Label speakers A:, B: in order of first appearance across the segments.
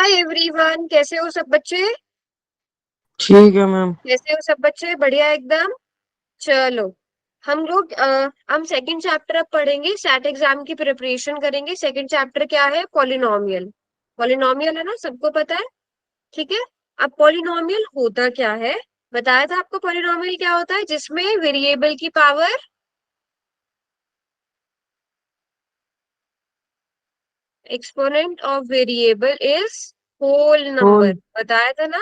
A: Hi everyone, कैसे हो सब बच्चे?
B: ठीक है मैम।
A: कैसे हो सब बच्चे? बढ़िया एकदम। चलो, हम लोग हम सेकंड चैप्टर अब पढ़ेंगे। सैट एग्जाम की प्रिपरेशन करेंगे। सेकंड चैप्टर क्या है? पॉलिनोमियल। पॉलिनोमियल है ना, सबको पता है। ठीक है। अब पॉलिनोमियल होता क्या है? बताया था आपको पॉलिनोमियल क्या होता है, जिसमें वेरिएबल की power exponent of variable is whole number.
B: Whole.
A: बताया था ना,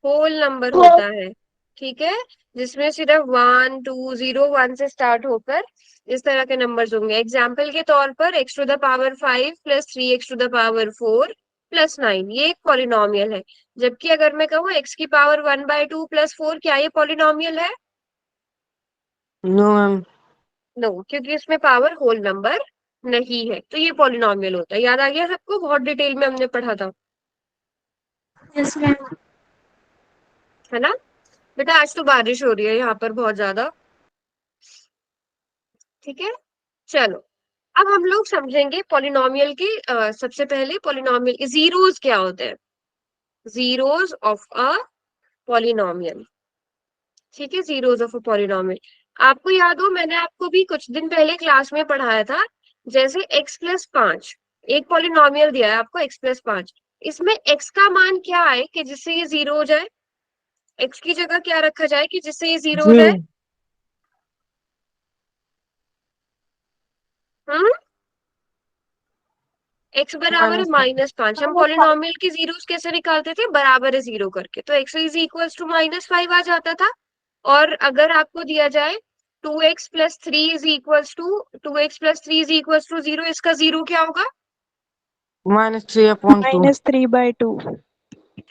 A: होल नंबर होता है। ठीक है। जिसमें सिर्फ 1 2 0 1 से स्टार्ट होकर इस तरह के नंबर्स होंगे। एग्जाम्पल के तौर पर x to the power 5 plus 3 x to the power 4 plus 9, ये एक पॉलिनोमियल है। जबकि अगर मैं कहूँ एक्स की पावर 1/2 प्लस 4, क्या ये पॉलिनोमियल है?
B: No ma'am.
A: नो, क्योंकि इसमें पावर होल नंबर नहीं है, तो ये पॉलिनोमियल होता है। याद आ गया सबको? बहुत डिटेल में हमने पढ़ा था,
B: यस मैम।
A: है ना। बेटा आज तो बारिश हो रही है यहाँ पर बहुत ज्यादा। ठीक है। चलो, अब हम लोग समझेंगे पॉलिनोमियल की। सबसे पहले पॉलिनोमियल जीरोस क्या होते हैं। Zeros of a polynomial. ठीक है, जीरोस ऑफ अ पॉलिनोमियल। आपको याद हो, मैंने आपको भी कुछ दिन पहले क्लास में पढ़ाया था। जैसे x+5, एक पॉलिनोमियल दिया है आपको x+5। इसमें x का मान क्या आए कि जिससे ये जीरो हो जाए? x की जगह क्या रखा जाए कि जिससे ये जीरो हो
B: जीरो।
A: जाए? हम्म। एक्स बराबर है
B: माइनस
A: -5। हम पॉलिनोमियल की जीरोस कैसे निकालते थे? बराबर है जीरो करके, तो एक्स इज इक्वल्स टू -5 आ जाता था। और अगर आपको दिया जाए 2x+3 इज इक्वल्स टू 0, इसका जीरो क्या होगा?
B: -3/2।
C: -3/2।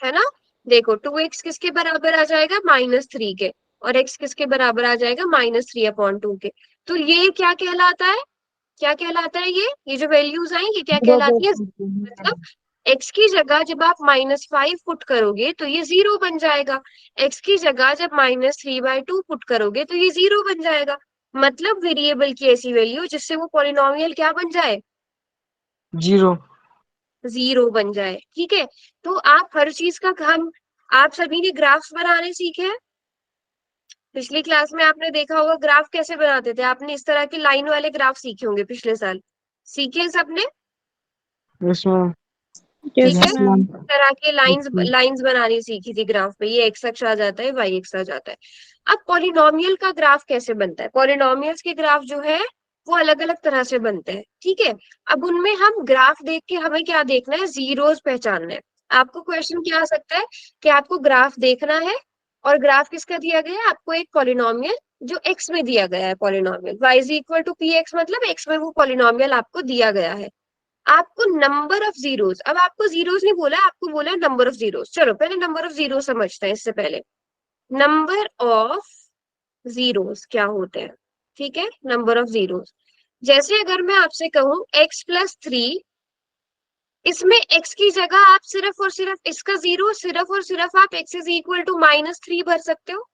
A: है ना। देखो, 2x किसके बराबर आ जाएगा? -3 के। और x किसके बराबर आ जाएगा? -3/2 के। तो ये क्या कहलाता है? क्या कहलाता है ये जो वैल्यूज आई, ये क्या कहलाती है? मतलब x की जगह जब आप -5 पुट करोगे तो ये जीरो बन जाएगा। x की जगह जब -3/2 पुट करोगे तो ये जीरो बन जाएगा। मतलब वेरिएबल की ऐसी वैल्यू जिससे वो पॉलिनोमियल क्या बन जाए?
B: जीरो।
A: जीरो बन जाए। ठीक है। तो आप हर चीज का हम आप सभी ने ग्राफ्स बनाने सीखे हैं। पिछली क्लास में आपने देखा होगा ग्राफ कैसे बनाते थे। आपने इस तरह के लाइन वाले ग्राफ सीखे होंगे पिछले साल। सीखे हैं सबने?
B: Yes ma'am.
C: यस
A: ठीक है।
B: Yes
C: ma'am.
B: मैम।
A: इस तरह के लाइंस लाइंस बनानी सीखी थी ग्राफ पे। ये एक्स अक्ष आ जाता है, वाई अक्ष आ जाता है। अब पॉलिनोमियल का ग्राफ कैसे बनता है? पॉलिनोमियल्स के ग्राफ जो है वो अलग अलग तरह से बनते हैं। ठीक है। अब उनमें हम ग्राफ देख के हमें क्या देखना है? जीरोस पहचानना है। आपको क्वेश्चन क्या आ सकता है कि आपको ग्राफ देखना है, और ग्राफ किसका दिया गया है? आपको एक पॉलिनोमियल जो एक्स में दिया गया है, polynomial y is equal to p x, मतलब एक्स में वो पॉलिनोमियल आपको दिया गया है। आपको नंबर ऑफ जीरोस, अब आपको जीरोस नहीं बोला, आपको बोला नंबर ऑफ जीरोस। चलो पहले नंबर ऑफ जीरो समझते हैं। इससे पहले नंबर ऑफ जीरोस क्या होते हैं? ठीक है, नंबर ऑफ जीरोस। जैसे अगर मैं आपसे कहूं x+3, इसमें x की जगह आप सिर्फ और सिर्फ इसका जीरो, सिर्फ और सिर्फ आप x इज इक्वल टू -3 भर सकते हो।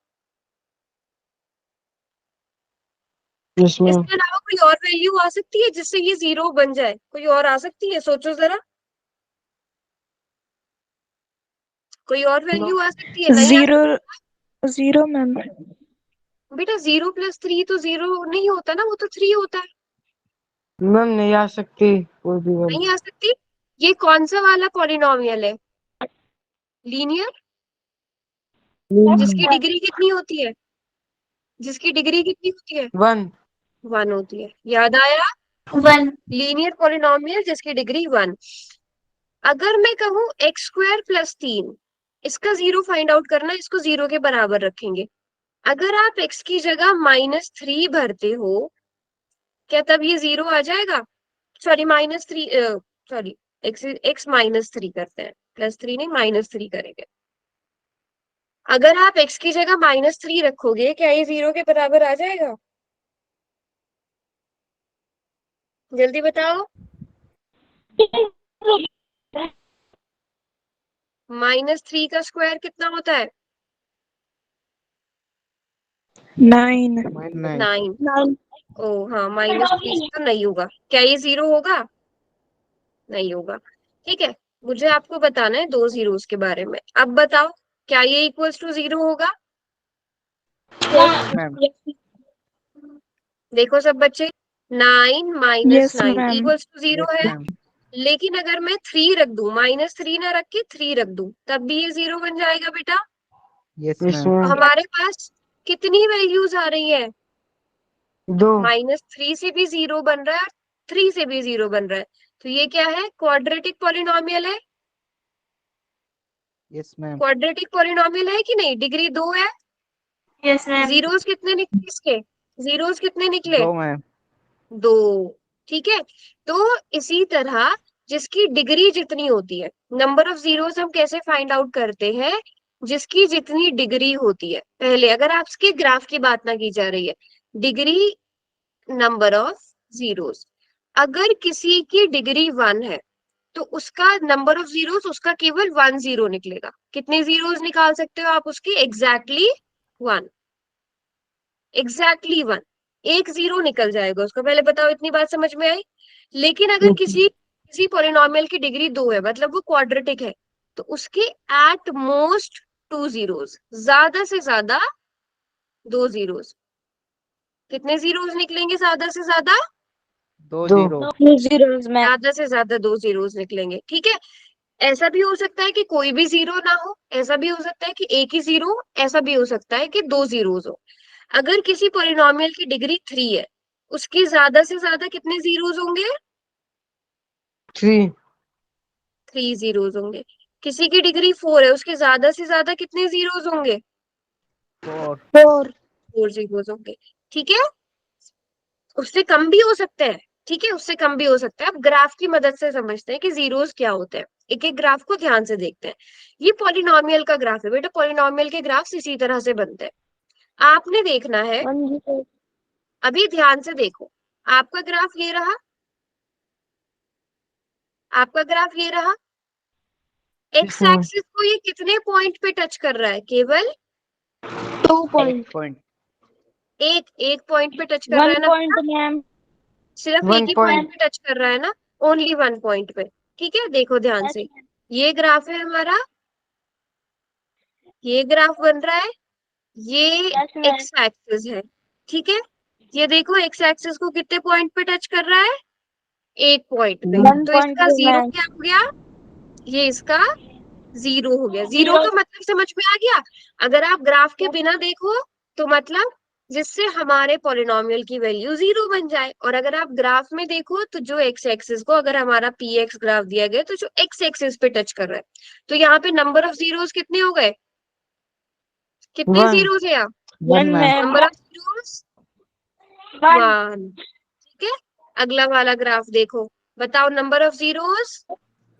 B: Yes ma'am.
A: इसके अलावा कोई और वैल्यू आ सकती है जिससे ये जीरो बन जाए? कोई और आ सकती है? सोचो जरा। कोई और वैल्यू आ सकती है? नहीं आ
C: जीरो।
A: सकती?
C: Zero ma'am.
A: बेटा 0+3 तो जीरो नहीं होता ना, वो तो 3 होता है।
B: मैम नहीं आ सकती कोई भी वन।
A: नहीं आ सकती। ये कौन सा वाला पॉलिनोमियल है? लीनियर। जिसकी डिग्री कितनी होती है? जिसकी डिग्री कितनी होती है?
B: वन।
A: 1 होती है। याद आया?
C: वन।
A: लीनियर पॉलिनोमियल जिसकी डिग्री 1। अगर मैं कहूं x² + 3, इसका जीरो फाइंड आउट करना, इसको जीरो के बराबर रखेंगे। अगर आप x की जगह -3 भरते हो, क्या तब ये जीरो आ जाएगा? सॉरी -3, सॉरी, एक्स -3 करते हैं, +3 नहीं, -3 करेंगे। अगर आप x की जगह -3 रखोगे, क्या ये जीरो के बराबर आ जाएगा? जल्दी बताओ। -3 का स्क्वायर कितना होता है?
C: 9।
A: 9।
C: 9।
A: ओ हाँ, -3 से तो नहीं होगा। क्या ये जीरो होगा? नहीं होगा। ठीक है। मुझे आपको बताना है दो जीरोस के बारे में। अब बताओ क्या ये इक्वल्स टू 0 होगा?
D: मैम।
A: देखो सब बच्चे, 9 minus
C: yes
A: 9
C: ma'am.
A: Equals to 0
D: yes
A: है।
D: मैम।
A: लेकिन अगर मैं 3 रख दूं, -3 ना रख के 3 रख दूं, तब भी ये 0 बन जाएगा बेटा।
D: Yes
B: yes
D: ma'am.
B: मैम।
A: हमारे पास कितनी वैल्यूज आ रही है?
B: 2।
A: -3 से भी 0 बन रहा है और 3 से भी 0 बन रहा है। तो ये क्या है? क्वाड्रेटिक पॉलिनोमियल है।
D: Yes ma'am.
A: क्वाड्रेटिक पॉलिनोमियल है कि नहीं? डिग्री 2 है।
C: Yes ma'am.
A: जीरोस कितने निकले इसके? जीरोस कितने निकले?
D: 2 मैम।
A: 2। ठीक है। तो इसी तरह जिसकी डिग्री जितनी होती है, नंबर ऑफ जीरोस हम कैसे फाइंड आउट करते हैं? जिसकी जितनी डिग्री होती है। पहले अगर आपके ग्राफ की बात ना की जा रही है, डिग्री नंबर ऑफ जीरोस, अगर किसी की डिग्री 1 है तो उसका नंबर ऑफ जीरोस उसका केवल 1 जीरो निकलेगा। कितने जीरोस निकाल सकते हो आप उसकी? एग्जैक्टली 1। एग्जैक्टली 1। एक जीरो निकल जाएगा उसका। पहले बताओ इतनी बात समझ में आई? लेकिन अगर किसी किसी पॉलिनोमियल की डिग्री 2 है, मतलब वो क्वाड्रेटिक है, तो उसके एट मोस्ट 2 जीरोस, ज्यादा से ज्यादा 2 जीरोस। कितने जीरोस निकलेंगे ज्यादा से ज्यादा?
D: 2
B: 2।
D: 0।
C: 2 zeros मैम।
A: ज्यादा से ज्यादा 2 जीरोस निकलेंगे। ठीक है। ऐसा भी हो सकता है कि कोई भी जीरो ना हो, ऐसा भी हो सकता है कि एक ही जीरो, ऐसा भी हो सकता है कि 2 जीरोस हो। अगर किसी पॉलिनोमियल की डिग्री 3 है, उसकी ज्यादा से ज्यादा कितने जीरोस होंगे?
B: 3।
A: 3 जीरोस होंगे। किसी की डिग्री 4 है, उसके ज्यादा से ज्यादा कितने जीरोस होंगे?
D: 4।
C: 4।
A: 4 जीरोस होंगे। ठीक है। उससे कम भी हो सकते हैं। ठीक है, उससे कम भी हो सकता है। अब ग्राफ की मदद से समझते हैं कि जीरोस क्या होते हैं। एक एक ग्राफ को ध्यान से देखते हैं। ये पॉलिनोमियल का ग्राफ है बेटा। पॉलिनोमियल के ग्राफ्स इसी तरह से बनते हैं। आपने देखना है,
C: 1 0।
A: अभी ध्यान से देखो। आपका ग्राफ ये रहा, आपका ग्राफ ये रहा। X
B: yes ma'am.
A: एक्सिस को ये कितने पॉइंट पे टच कर रहा है? केवल
C: 2
D: 1
C: पॉइंट।
D: पॉइंट।
A: एक पॉइंट पे टच कर रहा
C: 1
A: है ना
C: पॉइंट
A: बेटा?
C: मैम।
A: सिर्फ एक
B: 1
A: ही पॉइंट
B: पॉइंट।
A: पे टच कर रहा है ना? ओनली 1 पॉइंट पे। ठीक है, देखो ध्यान
C: यस
A: से। ये ग्राफ है हमारा, ये ग्राफ बन रहा है, ये
C: मैम।
A: एक्स एक्सिस है। ठीक है। ये देखो एक्स एक्सिस को कितने पॉइंट पे टच कर रहा है? एक पॉइंट पे।
C: 1
A: तो
C: पॉइंट
A: इसका जीरो
C: मैम।
A: क्या हो गया? ये इसका जीरो हो गया। जीरो
C: 0।
A: का मतलब समझ में आ गया? अगर आप ग्राफ के बिना देखो तो मतलब जिससे हमारे पॉलिनोमियल की वैल्यू 0 बन जाए, और अगर आप ग्राफ में देखो तो जो एक्स एक्सिस को, अगर हमारा पी एक्स ग्राफ दिया गया तो जो एक्स एक्सिस पे टच कर रहा है, तो यहाँ पे नंबर ऑफ जीरोस कितने हो गए? कितने
B: 1।
A: जीरोस है यहाँ?
D: 1
C: 1
D: ma'am.
C: Ma'am.
A: Number of zeros
C: 1
A: 1। ठीक है। अगला वाला ग्राफ देखो, बताओ number of zeros.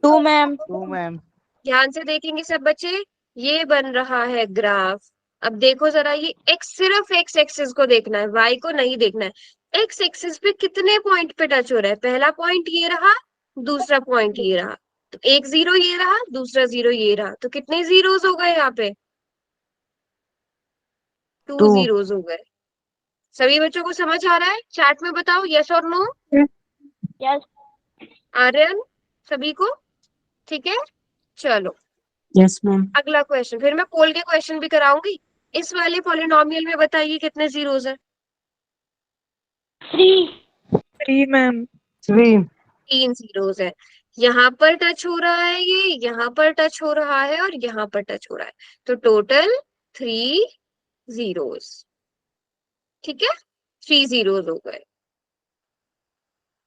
C: 2 ma'am.
D: 2 ma'am.
A: ध्यान से देखेंगे सब बच्चे, ये बन रहा है ग्राफ। अब देखो जरा, ये एक्स, सिर्फ एक्स एक्सिस को देखना है, वाई को नहीं देखना है। एक्स एक्सिस पे कितने पॉइंट पे टच हो रहा है? पहला पॉइंट ये रहा, दूसरा पॉइंट ये रहा, तो एक जीरो ये रहा, दूसरा जीरो ये रहा, तो कितने जीरोस हो गए यहाँ पे? 2
B: 2।
A: जीरोस हो गए। सभी बच्चों को समझ आ रहा है? चैट में बताओ यस और नो।
C: यस।
A: आर्यन, सभी को ठीक है? चलो
B: यस मैम।
A: अगला क्वेश्चन, फिर मैं पोल के क्वेश्चन भी कराऊंगी। इस वाले पॉलिनोमियल में बताइए कितने जीरोस है?
C: 3 मैम।
B: 3।
A: 3 जीरोस है। यहाँ पर टच हो रहा है, ये यहाँ पर टच हो रहा है, और यहाँ पर टच हो रहा है, तो टोटल 3 जीरोस। ठीक है, 3 जीरोस हो गए।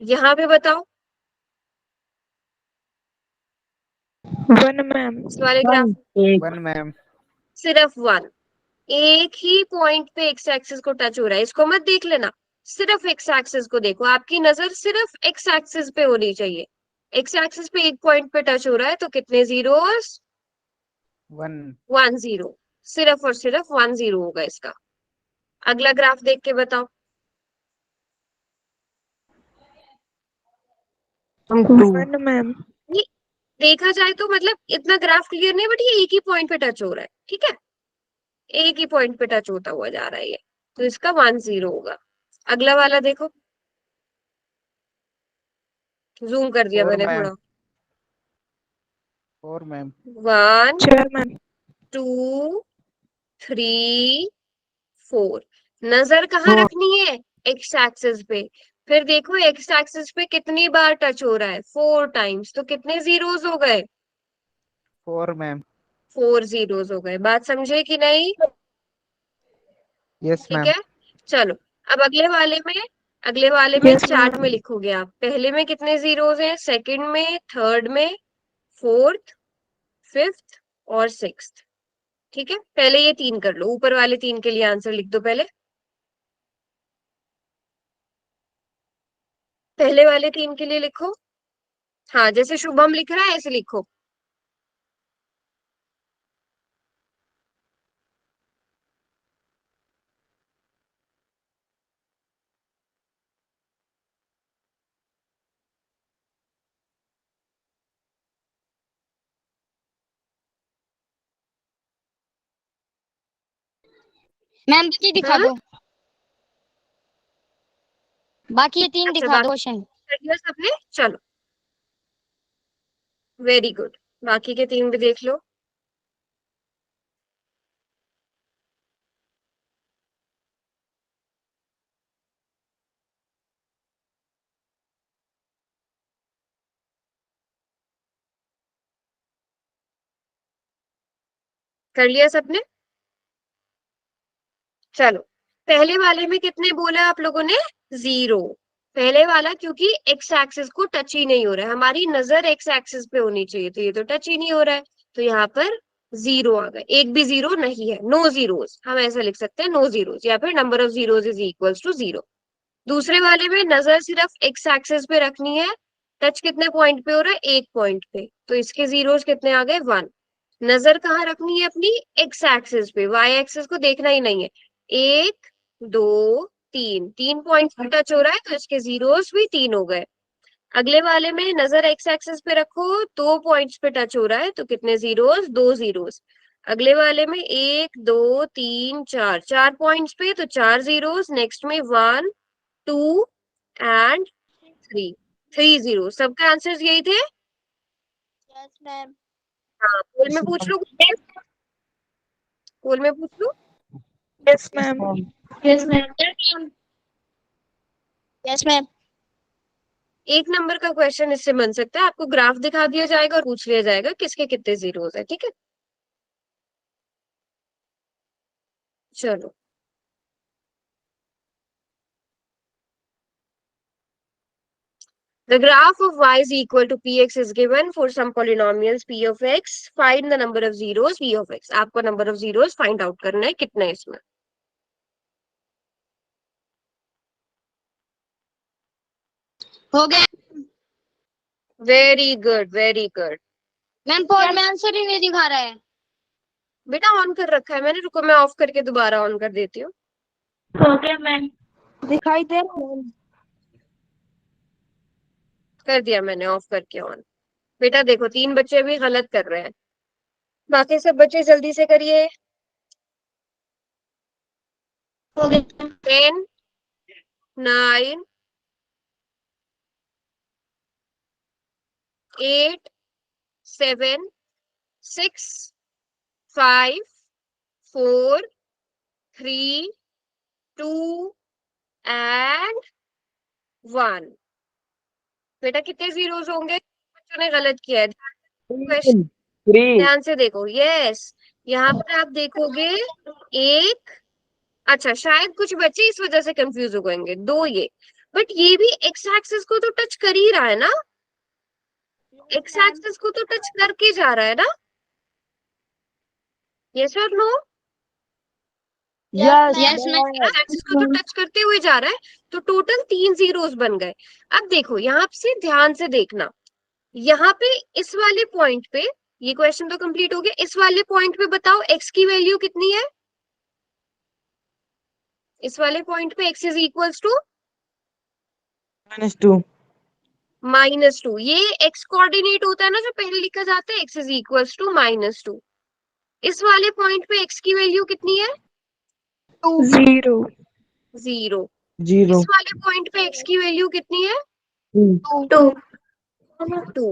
A: यहाँ पे बताओ
C: 1 मैम।
A: इस वाले ग्राफ
D: 1 मैम।
A: सिर्फ 1। एक ही पॉइंट पे एक्स एक्सिस को टच हो रहा है, इसको मत देख लेना। सिर्फ एक्स एक्सिस को देखो, आपकी नजर सिर्फ एक्स एक्सिस पे होनी चाहिए। एक्स एक्सिस पे एक पॉइंट पे टच हो रहा है, तो कितने जीरोस?
D: 1
A: 1 जीरो। सिर्फ और सिर्फ 1 जीरो होगा इसका। अगला ग्राफ देख के बताओ।
B: 2।
C: 1 मैम।
A: ये देखा जाए तो मतलब इतना ग्राफ क्लियर नहीं, बट ये एक ही पॉइंट पे टच हो रहा है। ठीक है, एक ही पॉइंट पे टच होता हुआ जा रहा है ये, तो इसका 1 जीरो होगा। अगला वाला देखो, जूम कर दिया
D: 4
A: मैंने
D: मैम।
A: थोड़ा।
D: 4 मैम
A: 1
C: 4 मैम
A: 2 3 4। नजर कहाँ
B: फोर
A: रखनी है? एक्स एक्सिस पे। फिर देखो एक्स एक्सिस पे कितनी बार टच हो रहा है? 4 टाइम्स। तो कितने जीरोस हो गए?
D: 4 मैम
A: 4 जीरोस हो गए। बात समझे कि नहीं?
D: यस
A: ठीक
D: मैम
A: है, चलो। अब अगले वाले में
C: यस
A: चार्ट
C: मैम
A: में लिखोगे आप। पहले में कितने जीरोस हैं? सेकंड में, थर्ड में, फोर्थ, फिफ्थ और सिक्स्थ। ठीक है, पहले ये 3 कर लो। ऊपर वाले 3 के लिए आंसर लिख दो पहले। पहले वाले 3 के लिए लिखो। हाँ, जैसे शुभम लिख रहा है ऐसे लिखो।
E: मैम बाकी दिखा
A: हाँ,
E: दो, बाकी ये 3
A: अच्छा,
E: दिखा दो
A: बाकी
E: क्वेश्चन।
A: कर दिया सबने? चलो, वेरी गुड। बाकी के 3 भी देख लो। कर लिया सबने? चलो, पहले वाले में कितने बोला आप लोगों ने? 0। पहले वाला क्योंकि एक्स एक्सिस को टच ही नहीं हो रहा है, हमारी नजर एक्स एक्सिस पे होनी चाहिए, तो ये तो टच ही नहीं हो रहा है। तो यहाँ पर 0 आ गए। एक भी 0 नहीं है, नो जीरोस। हम ऐसा लिख सकते हैं, नो जीरोस, या फिर number of zeros is equals to 0। दूसरे वाले में नजर सिर्फ एक्स एक्सिस पे रखनी है। टच कितने पॉइंट पे हो रहा है? एक पॉइंट पे। तो इसके जीरोस कितने आ गए? 1। नजर कहाँ रखनी है अपनी? एक्स एक्सिस पे। वाई एक्सिस को देखना ही नहीं है। 1 2 3, 3 पॉइंट पे टच हो रहा है, तो इसके जीरोस भी 3 हो गए। अगले वाले में नजर एक्स एक्सिस पे रखो, 2 पॉइंट्स पे टच हो रहा है, तो कितने जीरोस? 2 जीरोस। अगले वाले में 1 2 3 4, 4 पॉइंट्स पे, तो 4 जीरोस। नेक्स्ट में 1 2 एंड 3, 3 जीरो। सबका आंसर यही थे?
E: Yes ma'am.
A: हाँ, पोल में पूछ लो, पोल में पूछ लो।
C: Yes ma'am
E: yes ma'am. Yes ma'am.
A: 1 number का क्वेश्चन इससे बन सकता है। आपको ग्राफ दिखा दिया जाएगा और पूछ लिया जाएगा किसके कितने जीरोस है। ठीक है, चलो। The graph of y is equal to px is given for some polynomials p of x. Find the number of zeros p of x. आपको number of zeros find out करना है, कितना है इसमें।
E: हो गया
A: very good, very good.
E: Ma'am, poll में answer ही नहीं दिखा रहा है।
A: बेटा ऑन कर रखा है मैंने, रुको मैं ऑफ करके दोबारा ऑन कर देती हूँ।
E: हो गया मैम।
C: दिखाई दे रहा है।
A: कर दिया मैंने ऑफ करके ऑन। बेटा देखो 3 बच्चे भी गलत कर रहे हैं, बाकी सब बच्चे जल्दी से करिए।
E: हो गया
A: 10 9 8 7 6 5 4 3 2 एंड 1। बेटा कितने जीरोस होंगे? बच्चों ने गलत किया है। क्वेश्चन
B: 3
A: ध्यान से देखो। यस, यहाँ पर आप देखोगे एक। अच्छा, शायद कुछ बच्चे इस वजह से कंफ्यूज हो गएंगे। 2 ये, बट ये भी एक्स एक्सिस को तो टच कर ही रहा है ना। एक्स एक्सिस को तो टच करके जा रहा है ना। यस और no?
B: Yes
E: yes ma'am.
A: Axis को तो टच करते हुए जा रहा है। तो टोटल 3 जीरोस बन गए। अब देखो यहाँ से ध्यान से देखना, यहाँ पे इस वाले पॉइंट पे, ये क्वेश्चन तो कंप्लीट हो गया। इस वाले पॉइंट पे बताओ एक्स की वैल्यू कितनी है? इस वाले पॉइंट पे x इज इक्वल्स टू
B: -2
A: -2। ये x कोऑर्डिनेट होता है ना जो पहले लिखा जाता है, x इज इक्वल्स टू -2। इस वाले पॉइंट पे x की वैल्यू कितनी है?
C: 0
A: 0।
B: 0
A: इस वाले पॉइंट पे x की वैल्यू कितनी है?
B: 2
E: 2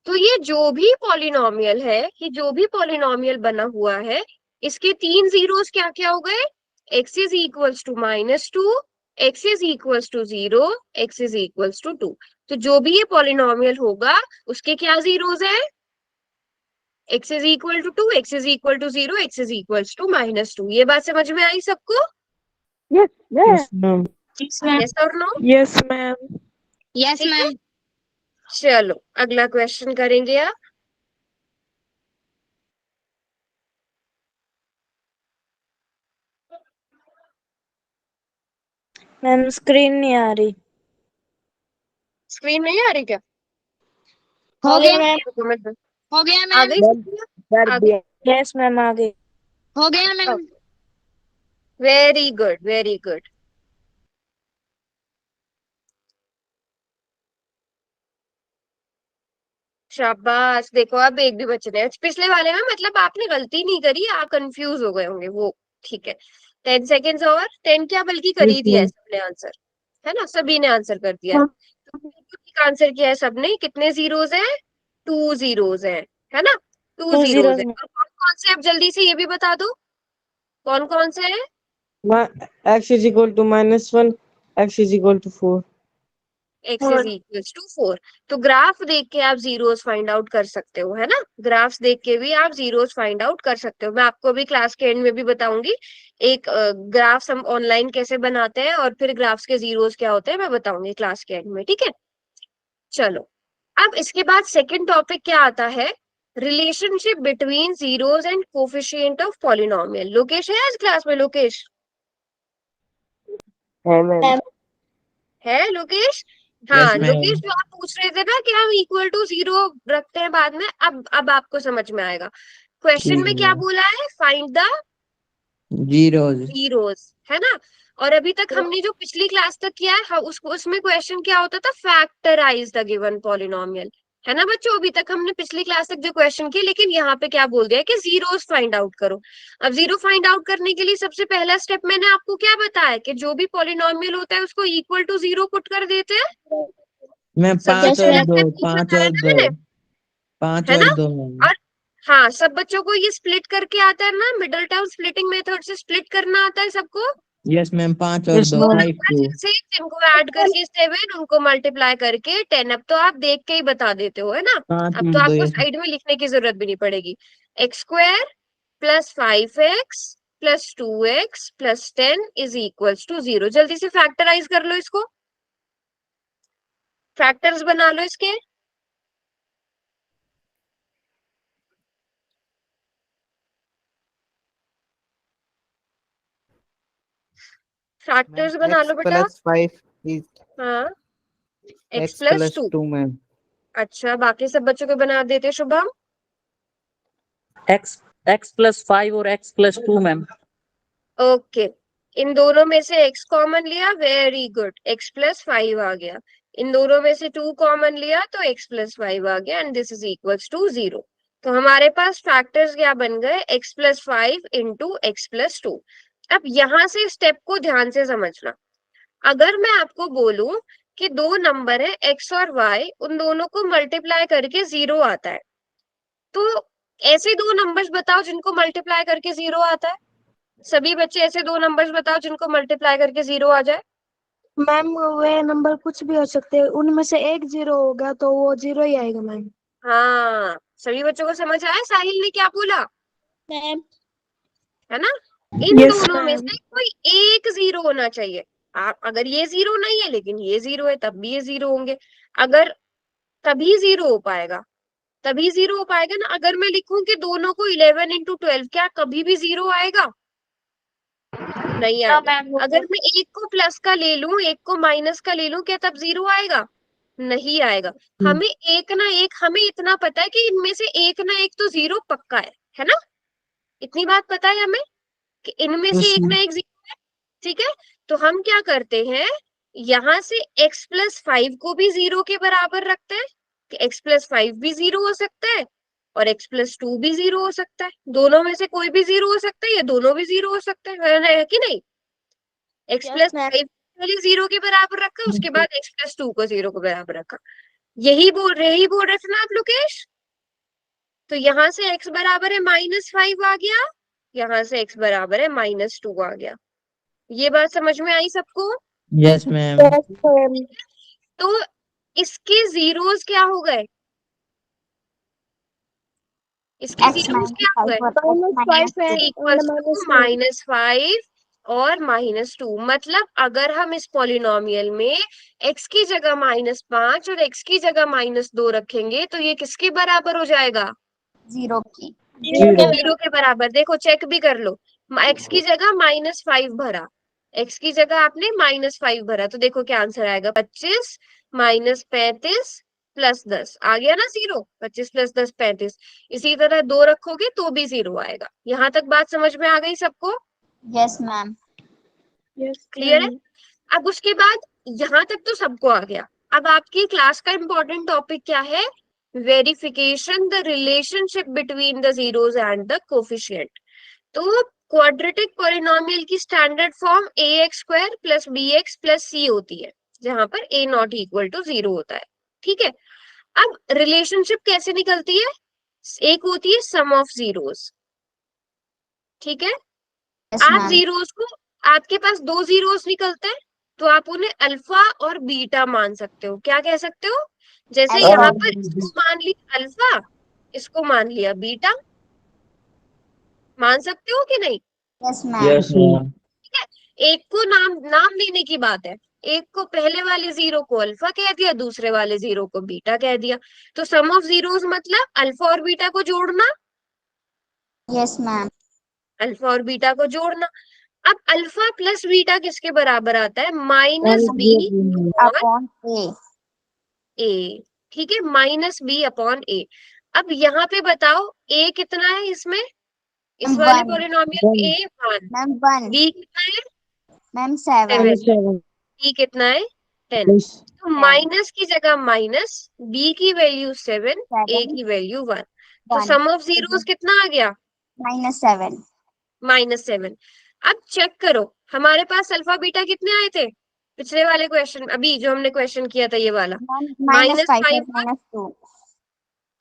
A: 2। तो ये जो भी पॉलिनोमियल है, ये जो भी पॉलिनोमियल बना हुआ है, इसके 3 जीरोस क्या क्या हो गए? x is equals to -2, x is equals to 0, x is equals to 2। तो जो भी ये पॉलिनोमियल होगा उसके क्या जीरोस है? x is equal to 2, x is equal to 0, x is equals to -2। ये बात समझ में आई सबको?
C: Yes,
B: Yes, ma'am.
E: Yes, ma'am.
A: Yes और नो?
C: yes, ma'am.
E: Yes,
A: ठीक है,
E: ma'am.
A: चलो अगला क्वेश्चन करेंगे आप।
C: मैम स्क्रीन नहीं आ रही।
A: स्क्रीन नहीं आ रही क्या?
E: हो गया मैम। हो गया
A: आ
E: मैम।
A: गई? आ गई?
C: यस मैम आ गई।
E: हो गया ma'am.
A: Very good, very good. शाबाश। देखो अब एक भी बच रहे हैं, पिछले वाले में मतलब आपने गलती नहीं करी, आप कंफ्यूज हो गए होंगे वो। ठीक है, 10 सेकेंड्स और 10 क्या बल्कि कर ही
B: Yes,
A: दिया है
B: ma'am.
A: सबने आंसर, है ना? सभी ने आंसर कर दिया है।
C: हाँ।
A: तो बिल्कुल ठीक आंसर किया है सबने। कितने जीरोस हैं? 2 जीरोस हैं, है ना? 2
C: 2
A: जीरोस
C: zeros
A: है।
C: में।
A: और कौन कौन से? अब जल्दी से ये भी बता दो कौन कौन से हैं।
B: X is equal to -1, X is equal to 4.
A: x is equals to 4। तो ग्राफ देख के आप जीरोस फाइंड आउट कर सकते हो, है ना? ग्राफ्स देख के भी आप जीरोस फाइंड आउट कर सकते हो। मैं आपको भी क्लास के एंड में भी बताऊंगी एक ग्राफ्स हम ऑनलाइन कैसे बनाते हैं और फिर ग्राफ्स के जीरोस क्या होते हैं, मैं बताऊंगी क्लास के एंड में। ठीक है, चलो अब इसके बाद सेकंड टॉपिक क्या आता है? Relationship between zeros and coefficient of polynomial. Lokesh है आज क्लास में? लोकेश
B: है मैम।
A: है? लोकेश, हाँ
F: Yes,
A: लोकेश,
F: ma'am.
A: जो आप पूछ रहे थे ना कि हम इक्वल टू 0 रखते हैं बाद में, अब आपको समझ में आएगा। क्वेश्चन
F: ठीक
A: में
F: है
A: क्या
F: मैम।
A: बोला है? Find the
F: zeros.
A: जीरोस, है ना? और अभी तक हमने जो पिछली क्लास तक किया है उसको, उसमें क्वेश्चन क्या होता था? फैक्टराइज द गिवन पॉलिनोमियल, है ना बच्चों? अभी तक हमने पिछली क्लास तक जो क्वेश्चन किए, लेकिन यहाँ पे क्या बोल दिया कि जीरोस फाइंड आउट करो। अब जीरो फाइंड आउट करने के लिए सबसे पहला स्टेप मैंने आपको क्या बताया कि जो भी पॉलिनोमियल होता है उसको इक्वल टू 0 पुट कर देते हैं।
F: मैं
A: सबसे
F: 5 और
A: पहला
F: 2,
A: स्टेप ये
F: 5
A: बताया
F: और
A: ना
F: 2,
A: मैंने,
F: 5
A: है
F: और
A: ना?
F: 2 मैम।
A: और हाँ, सब बच्चों को ये स्प्लिट करके आता है ना, मिडल टर्म स्प्लिटिंग मेथड से स्प्लिट करना आता है सबको।
F: यस मैम, 5 और
B: Yes,
F: 2,
A: दो
B: ma'am.
F: 5
A: नंबर
F: 2।
A: से जिनको ऐड करके 7, उनको मल्टीप्लाई करके 10। अब तो आप देख के ही बता देते हो, है ना?
F: 5
A: अब
F: और
A: तो
F: 2,
A: आपको
F: यस।
A: साइड में लिखने की जरूरत भी नहीं पड़ेगी। x² + 5x + 2x + 10 is equals to 0। जल्दी से फैक्टराइज कर लो इसको, फैक्टर्स बना लो इसके।
D: मैम
A: फैक्टर्स बना
D: x
A: लो बेटा।
D: plus 5 is
A: हाँ, x
D: x
A: +
D: plus
A: 2।
D: 2 मैम।
A: अच्छा, बाकी सब बच्चों को बना देते शुभम।
G: x प्लस 5 और x प्लस 2 मैम।
A: ओके, इन दोनों में से x कॉमन लिया, वेरी गुड, x + 5 आ गया। इन दोनों में से 2 कॉमन लिया तो x + 5 आ गया, and this is equals to 0। तो हमारे पास फैक्टर्स क्या बन गए? x + 5 × x + 2। अब यहां से स्टेप को ध्यान से समझना। अगर मैं आपको बोलूं कि दो नंबर है x और y, उन दोनों को मल्टीप्लाई करके 0 आता है, तो ऐसे दो नंबर्स बताओ जिनको मल्टीप्लाई करके 0 आता है। सभी बच्चे ऐसे दो नंबर्स बताओ जिनको मल्टीप्लाई करके 0 आ जाए।
C: मैम वे नंबर कुछ भी हो सकते हैं, उनमें से एक 0 होगा तो वो 0 ही आएगा मैम।
A: हाँ, सभी बच्चों को समझ आया साहिल ने क्या बोला,
E: मैम।
A: है ना? इन
C: यस
A: दोनों में
C: मैम।
A: से कोई एक 0 होना चाहिए। आप अगर ये 0 नहीं है लेकिन ये 0 है, तब भी ये 0 होंगे। अगर तभी 0 हो पाएगा, तभी 0 हो पाएगा ना। अगर मैं लिखूं कि दोनों को 11 × 12, क्या कभी भी 0 आएगा? नहीं आएगा। अगर मैं एक को प्लस का ले लूं, एक को माइनस का ले लूं, क्या तब 0 आएगा? नहीं आएगा। हमें एक ना एक, हमें इतना पता है कि इनमें से एक ना एक तो 0 पक्का है ना? इतनी बात पता है हमें कि इनमें से एक ना एक 0 है। ठीक है, तो हम क्या करते हैं, यहां से x + 5 को भी 0 के बराबर रखते हैं कि x + 5 भी 0 हो सकता है और x + 2 भी 0 हो सकता है। दोनों में से कोई भी 0 हो सकता है, ये दोनों भी 0 हो सकते हैं, है कि नहीं? x
C: yes
A: +
C: ma'am.
A: 5 पहले 0 के बराबर रखा, उसके बाद x + 2 को 0 के बराबर रखा। यही बोल रहे थे ना आप लोकेश। तो यहाँ से x बराबर है -5 आ गया, यहाँ से x बराबर है -2 आ गया। ये बात समझ में आई सबको?
F: Yes ma'am.
A: तो इसके जीरोस क्या हो गए? इसके जीरोस क्या हो गए? इक्वल्स टू -5 और -2। मतलब अगर हम इस पॉलिनोमियल में x की जगह -5 और x की जगह -2 रखेंगे तो ये किसके बराबर हो जाएगा?
E: जीरो की।
A: जीरो के बराबर। देखो चेक भी कर लो, x की जगह -5 भरा, x की जगह आपने -5 भरा, तो देखो क्या आंसर आएगा, 25 -35 +10 आ गया ना जीरो। 25 + 10 35। इसी तरह 2 रखोगे तो भी जीरो आएगा। यहाँ तक बात समझ में आ गई सबको?
E: Yes ma'am.
A: क्लियर है? अब उसके बाद यहाँ तक तो सबको आ गया। अब आपकी क्लास का इंपॉर्टेंट टॉपिक क्या है? Verification the relationship between the zeros and the coefficient. तो क्वाड्रेटिक पॉलिनोमियल की standard form ax² + bx + c होती है, जहां पर a नॉट इक्वल टू 0 होता है। ठीक है, अब रिलेशनशिप कैसे निकलती है? एक होती है सम ऑफ जीरोस। ठीक है,
E: यस
A: आप
E: मैम।
A: जीरोस को, आपके पास 2 जीरोस निकलते हैं तो आप उन्हें अल्फा और बीटा मान सकते हो। क्या कह सकते हो? जैसे
E: अल्फा
A: यहाँ
E: और
A: पर इसको मान लिया अल्फा, इसको मान लिया बीटा, मान सकते हो कि नहीं?
E: Yes ma'am.
F: Yes ma'am.
A: ठीक है, एक को नाम देने की बात है। एक को पहले वाले जीरो को अल्फा कह दिया, दूसरे वाले जीरो को बीटा कह दिया। तो सम ऑफ जीरोस मतलब अल्फा और बीटा को जोड़ना,
E: यस मैम।
A: अल्फा और बीटा को जोड़ना। अब अल्फा प्लस बीटा किसके बराबर आता है? -b
E: अपॉन ए।
A: ए। ठीक है, -b/a। अब यहाँ पे बताओ a कितना है इसमें, इस वाले
E: वन।
A: पॉलिनोमियल में? a 1,
E: ma'am 1।
A: b कितना है?
E: मैम 7।
A: 7, c कितना है? 10। तो माइनस की जगह माइनस, b की वैल्यू 7, a की वैल्यू 1। तो सम ऑफ जीरोस कितना आ गया?
E: -7।
A: -7। अब चेक करो, हमारे पास अल्फा बीटा कितने आए थे पिछले वाले क्वेश्चन, अभी जो हमने क्वेश्चन किया था ये वाला?
E: -5 और
A: -5 और,
E: -2।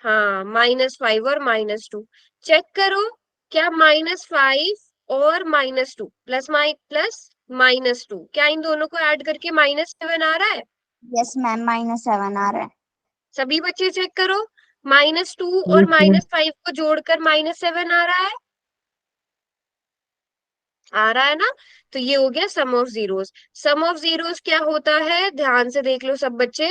A: हाँ -5 और -2। चेक करो, क्या -5 और -2 प्लस -2, क्या इन दोनों को ऐड करके -7 आ रहा है?
E: यस मैम -7 आ रहा है।
A: सभी बच्चे चेक करो, -2 और -5 को जोड़कर -7 आ रहा है, आ रहा है ना? तो ये हो गया sum of zeros. Sum of zeros क्या होता है, ध्यान से देख लो सब बच्चे।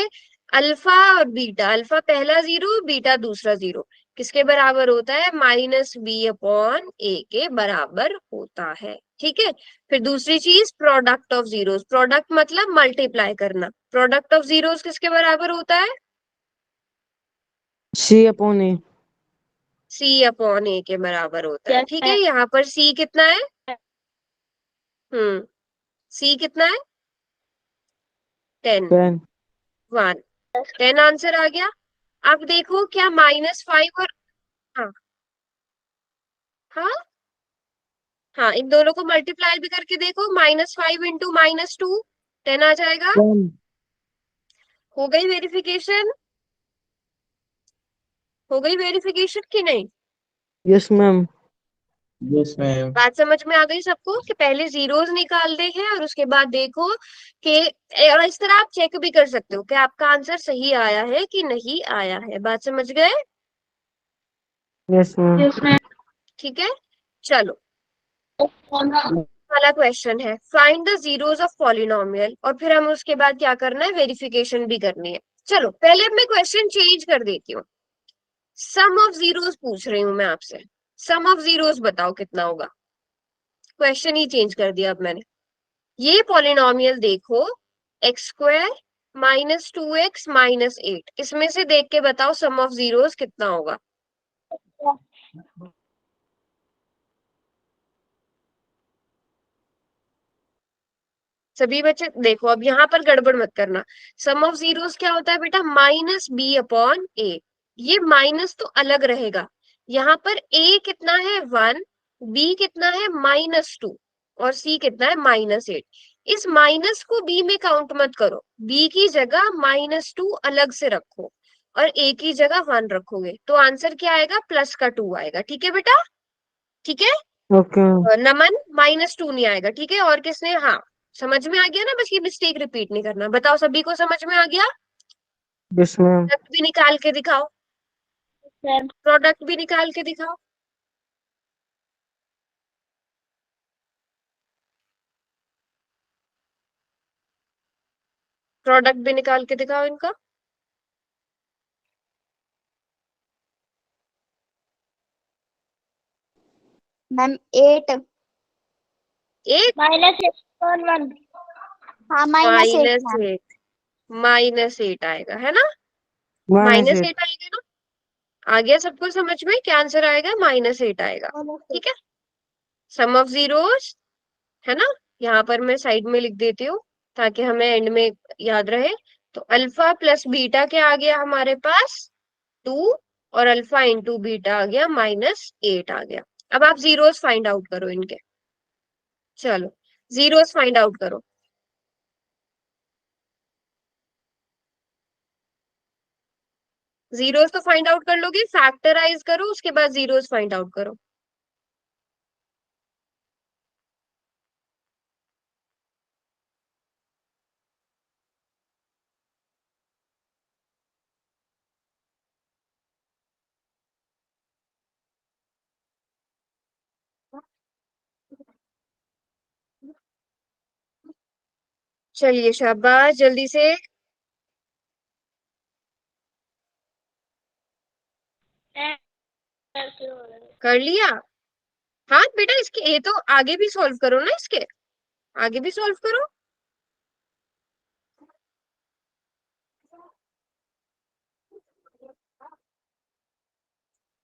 A: अल्फा और बीटा, अल्फा पहला जीरो, बीटा दूसरा जीरो, किसके बराबर होता है? -b/a के बराबर होता है। ठीक है, फिर दूसरी चीज प्रोडक्ट ऑफ जीरोस। प्रोडक्ट मतलब मल्टीप्लाई करना। प्रोडक्ट ऑफ जीरोस किसके बराबर होता है?
B: C/A।
A: c/a के बराबर होता है। ठीक है, यहाँ पर c कितना है? c कितना है? 10,
B: 10।
A: 1, 10 आंसर आ गया। अब देखो क्या -5 और, हाँ हाँ हाँ, इन दोनों को मल्टीप्लाई भी करके देखो, -5 × -2 10 आ जाएगा।
B: 10।
A: हो गई वेरिफिकेशन? हो गई वेरिफिकेशन कि नहीं?
B: Yes ma'am.
F: Yes ma'am.
A: बात समझ में आ गई सबको कि पहले जीरोस निकाल दे हैं और उसके बाद देखो कि, और इस तरह आप चेक भी कर सकते हो कि आपका आंसर सही आया है कि नहीं आया है। बात समझ गए?
B: Yes ma'am.
A: ठीक है, चलो वाला क्वेश्चन है, find the zeros of polynomial, और फिर हम उसके बाद क्या करना है, वेरिफिकेशन भी करनी है। चलो पहले अब मैं क्वेश्चन चेंज कर देती हूँ, सम ऑफ जीरोस पूछ रही हूँ मैं आपसे। सम ऑफ जीरोस बताओ कितना होगा। क्वेश्चन ही चेंज कर दिया अब मैंने। ये पॉलिनोमियल देखो, x² -2x -8, इसमें से देख के बताओ सम ऑफ जीरोस कितना होगा। सभी बच्चे देखो, अब यहाँ पर गड़बड़ मत करना। सम ऑफ जीरोस क्या होता है बेटा? -b/a। ये माइनस तो अलग रहेगा, यहाँ पर a कितना है? 1, b कितना है? -2, और c कितना है? -8। इस माइनस को बी में काउंट मत करो, बी की जगह -2 अलग से रखो और ए की जगह 1 रखोगे, तो आंसर क्या आएगा, प्लस का 2 आएगा। ठीक है बेटा, ठीक है।
B: Okay.
A: नमन -2 नहीं आएगा, ठीक है। और किसने, हाँ समझ में आ गया ना, बस ये मिस्टेक रिपीट नहीं करना। बताओ सभी को समझ में आ गया।
B: Yes, ma'am.
A: प्रोडक्ट भी निकाल के दिखाओ,
E: मैम
A: प्रोडक्ट भी निकाल के दिखाओ। प्रोडक्ट भी निकाल के दिखाओ इनका।
E: मैम 8
A: 8
E: -1 हाँ -8
A: -8
E: मैम।
A: -8 आएगा, है ना।
B: Minus
A: -8
B: 8.
A: आएगा ना। आ गया सबको समझ में, क्या आंसर आएगा, -8 आएगा। ठीक है। सम ऑफ जीरोस, है ना। यहाँ पर मैं साइड में लिख देती हूँ ताकि हमें एंड में याद रहे। तो अल्फा प्लस बीटा क्या आ गया हमारे पास, 2, और अल्फा इंटू बीटा आ गया -8 आ गया। अब आप जीरोस फाइंड आउट करो इनके, चलो जीरोस फाइंड आउट करो। जीरोस तो फाइंड आउट कर लोगे, फैक्टराइज करो उसके बाद जीरोस फाइंड आउट करो। चलिए शाबाश, जल्दी से कर लिया। हाँ बेटा, इसके ये तो आगे भी सॉल्व करो ना, इसके आगे भी सॉल्व करो।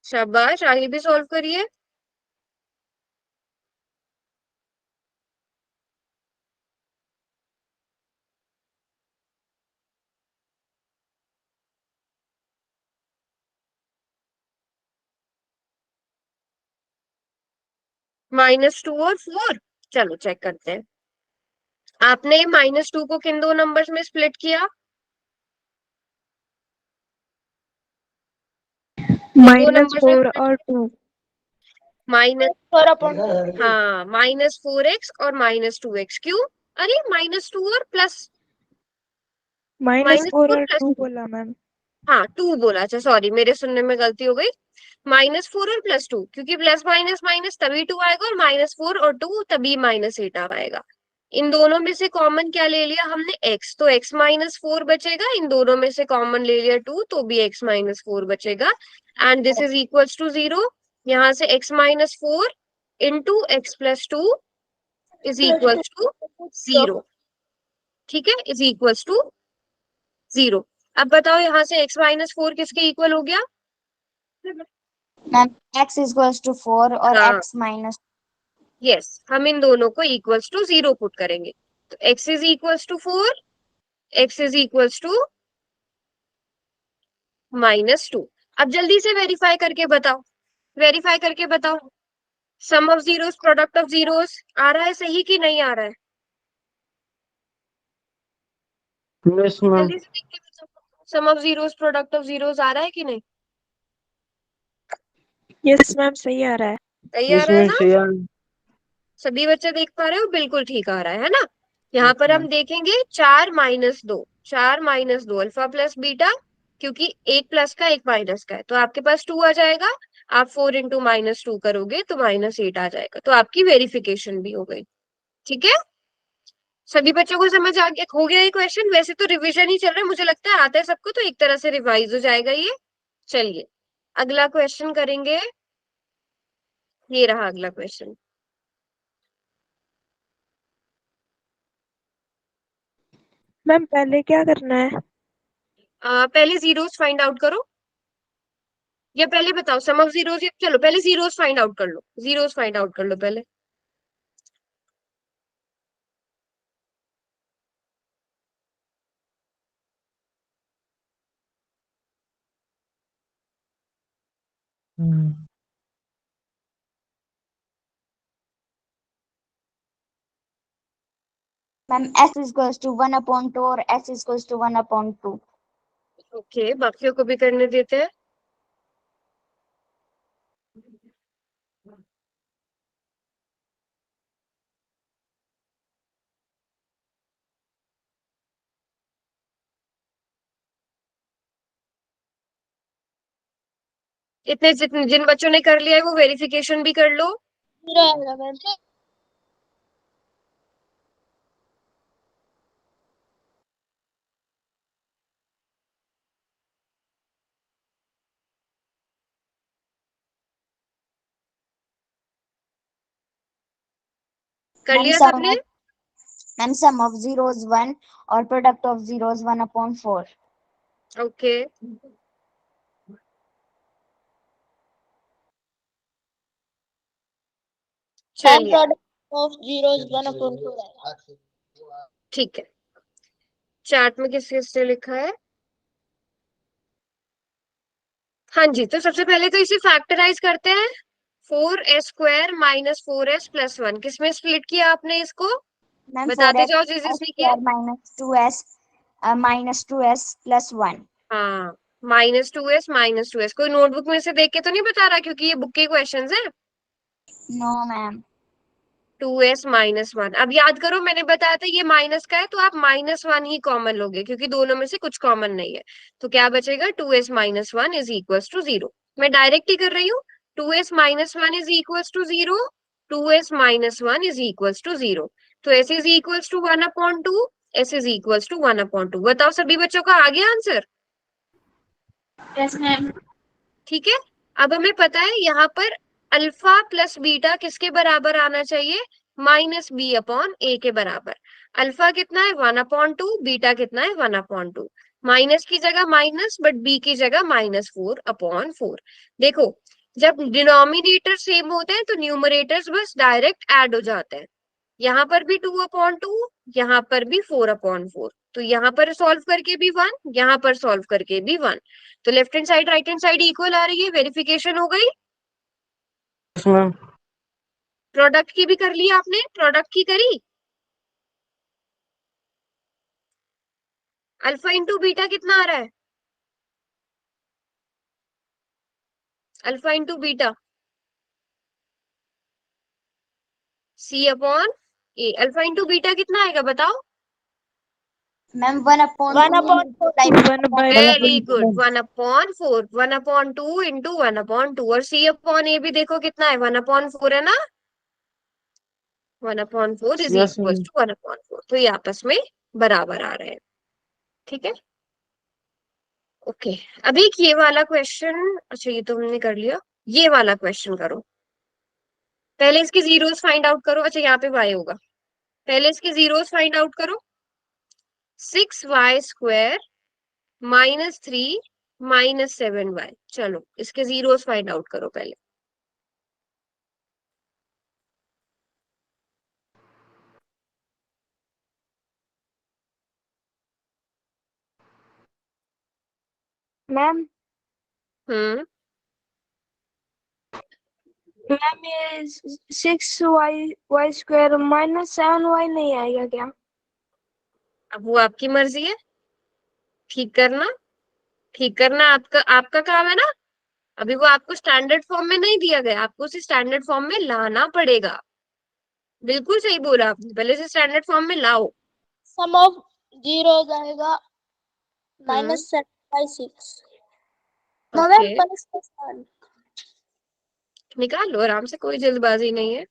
A: शाबाश, आगे भी सॉल्व करिए। -2 और 4, चलो चेक करते हैं। आपने -2 को किन दो नंबर्स में स्प्लिट किया, किन दो नंबर्स में
C: -4
A: split
C: और
A: किया?
C: 2।
A: माइनस,
E: 4/2
A: हाँ -4x और -2x, क्यों, अरे -2 और प्लस, -2
C: -4
A: और
C: और
A: प्लस
C: 2
A: 2,
C: बोला मैम।
A: हाँ 2 बोला, अच्छा सॉरी मेरे सुनने में गलती हो गई। -4 और +2, क्योंकि प्लस माइनस माइनस तभी 2 आएगा, और -4 और 2 तभी -8 आएगा। इन दोनों में से कॉमन क्या ले लिया हमने, x, तो x -4 बचेगा। इन दोनों में से कॉमन ले लिया 2, तो भी x -4 बचेगा। And this is equals to 0। यहाँ से x -4 into x+2 is equals to 0। ठीक है, इज इक्वल्स टू 0। अब बताओ यहाँ से x -4 किसके इक्वल हो गया,
E: मैम x = 4 और
A: हाँ
E: x माइनस
A: यस, हम इन दोनों को इक्वल्स टू 0 पुट करेंगे। तो x is equals to 4, x is equals to -2। अब जल्दी से वेरीफाई करके बताओ, वेरीफाई करके बताओ। Sum of zeros, product of zeros आ रहा है सही कि नहीं आ रहा है,
B: Yes, ma'am.
A: जल्दी से देख के बताओ। Sum of zeros, product of zeros आ रहा है कि नहीं,
C: यस मैम, सही आ रहा है।
A: सही आ
B: Yes,
A: रहा है
B: ma'am.
A: ना।
B: Shreya.
A: सभी बच्चे देख पा रहे हो, बिल्कुल ठीक आ रहा है ना। यहाँ
D: यस
A: पर हम
D: मैम।
A: देखेंगे 4 -2, 4 -2 अल्फा प्लस बीटा, क्योंकि एक प्लस का एक माइनस का है, तो आपके पास 2 आ जाएगा। आप 4 इंटू -2 करोगे तो -8 आ जाएगा, तो आपकी वेरिफिकेशन भी हो गई। ठीक है, सभी बच्चों को समझ आ गया, हो गया ये क्वेश्चन। वैसे तो रिवीजन ही चल रहा है, मुझे लगता है आता है सबको, तो एक तरह से रिवाइज हो जाएगा ये। चलिए अगला क्वेश्चन करेंगे, ये रहा अगला क्वेश्चन।
C: मैम पहले क्या करना है?
A: पहले जीरोस फाइंड आउट करो, या पहले बताओ सम ऑफ जीरोस, चलो पहले जीरोस फाइंड आउट कर लो, जीरोस फाइंड आउट कर लो पहले।
F: Hmm.
E: Ma'am s equals to 1/2 और s इक्वल्स टू 1/2।
A: ओके, बाकियों को भी करने देते हैं। इतने जिन बच्चों ने कर लिया है वो वेरिफिकेशन भी कर लो।
E: 0 आएगा मैम।
A: कर लिया सबने?
E: मैम सम ऑफ जीरोस 1 और प्रोडक्ट ऑफ जीरोस 1/4।
A: ओके, चलिए
E: ऑफ जीरोस 1/4 आएगा।
A: ठीक है। चार्ट में किस किस से लिखा है? हाँ जी, तो सबसे पहले तो इसे फैक्टराइज करते हैं। 4s² माइनस 4s+1 किसमें स्प्लिट किया आपने इसको?
E: मैम
A: बताते जाओ जिसने किया।
E: Minus 2s plus 1।
A: हाँ, -2s कोई नोटबुक में से देख के तो नहीं बता रहा, क्योंकि ये बुक के क्वेश्चंस है।
E: No ma'am.
A: 2s-1 अब याद करो, मैंने बताया था ये माइनस का है तो आप -1 ही कॉमन लोगे, क्योंकि दोनों में से कुछ कॉमन नहीं है। तो क्या बचेगा? 2s-1 is equal to 0। मैं डायरेक्ट ही कर रही हूँ। 2s-1 is equal to 0, 2s-1 is equal to 0। तो s is equal to 1/2, s is equal to 1/2। बताओ सभी बच्चों का आ गया आंसर?
E: Yes ma'am.
A: ठीक है। अब हमें पता है यहाँ पर अल्फा प्लस बीटा किसके बराबर आना चाहिए? -b/a के बराबर। अल्फा कितना है? 1/2, बीटा कितना है? 1/2। माइनस की जगह माइनस, बट बी की जगह -4/4। देखो, जब डिनोमिनेटर सेम होते हैं तो न्यूमरेटर्स बस डायरेक्ट ऐड हो जाते हैं। यहाँ पर भी 2/2, यहाँ पर भी 4/4। तो यहाँ पर सॉल्व करके भी 1, यहाँ पर सॉल्व करके भी 1। तो left hand side right hand side equal आ रही है। वेरिफिकेशन हो गई।
B: Yes ma'am.
A: प्रोडक्ट की भी कर ली आपने? प्रोडक्ट की करी? अल्फा इंटू बीटा कितना आ रहा है? Alpha into beta c/a। Alpha into beta कितना आएगा बताओ?
E: Ma'am 1/4
A: very good, 1/4। 1/2 इंटू 1/2 और c/a भी देखो कितना है? 1/4 है ना? 1/4 is
B: yes
A: equal
B: ma'am.
A: To 1/4। तो ये आपस में बराबर आ रहे हैं। ठीक है, ओके। अभी एक ये वाला क्वेश्चन, अच्छा ये तो हमने कर लिया। ये वाला क्वेश्चन करो। पहले इसके जीरोस फाइंड आउट करो। अच्छा यहाँ पे y होगा। पहले इसके जीरोस फाइंड आउट करो। 6y² -3 -7y। चलो इसके जीरोस फाइंड आउट करो पहले।
C: मैम
A: हम्म
C: मैम ये 6y² -7y नहीं आएगा क्या?
A: अब वो आपकी मर्जी है। ठीक करना, ठीक करना आपका आपका काम है ना। अभी वो आपको स्टैंडर्ड फॉर्म में नहीं दिया गया, आपको उसे स्टैंडर्ड फॉर्म में लाना पड़ेगा। बिल्कुल सही बोला आपने, पहले से स्टैंडर्ड फॉर्म में लाओ।
E: सम ऑफ जीरोस आएगा
A: हम्म
E: -7/6। No
A: okay,
E: ma'am +1।
A: निकाल लो आराम से, कोई जल्दबाजी नहीं है।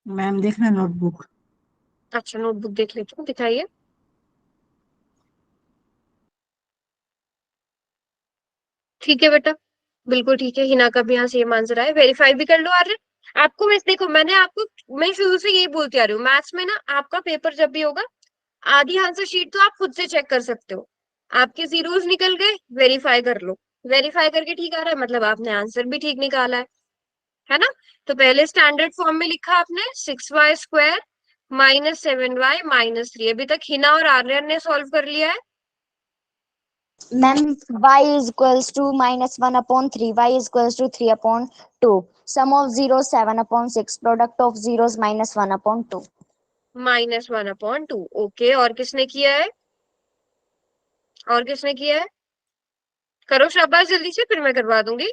F: मैम देखना नोटबुक।
A: अच्छा नोटबुक देख लेती हूँ, दिखाइए। ठीक है बेटा, बिल्कुल ठीक है, हिना का भी यहाँ सेम आंसर आया। वेरीफाई भी कर लो आर्यन। आपको मैं देखो, मैं शुरू से यही बोलती आ रही हूँ, मैथ्स में ना आपका पेपर जब भी होगा, आधी आंसर शीट तो आप खुद से चेक कर सकते हो। आपके जीरोस निकल गए, वेरीफाई कर लो। वेरीफाई करके ठीक आ रहा है, मतलब आपने आंसर भी ठीक निकाला है ना? तो पहले स्टैंडर्ड फॉर्म में लिखा आपने 6y² माइनस 7y माइनस 3। अभी तक हिना और आर्यन ने सॉल्व कर लिया है।
E: Ma'am y is equals to -1/3, y is equals to 3/2, sum of zeros 7/6, product of zeros -1/2।
A: -1/2। Okay, और किसने किया है? और किसने किया है? करो शाबाश जल्दी से, फिर मैं करवा दूंगी।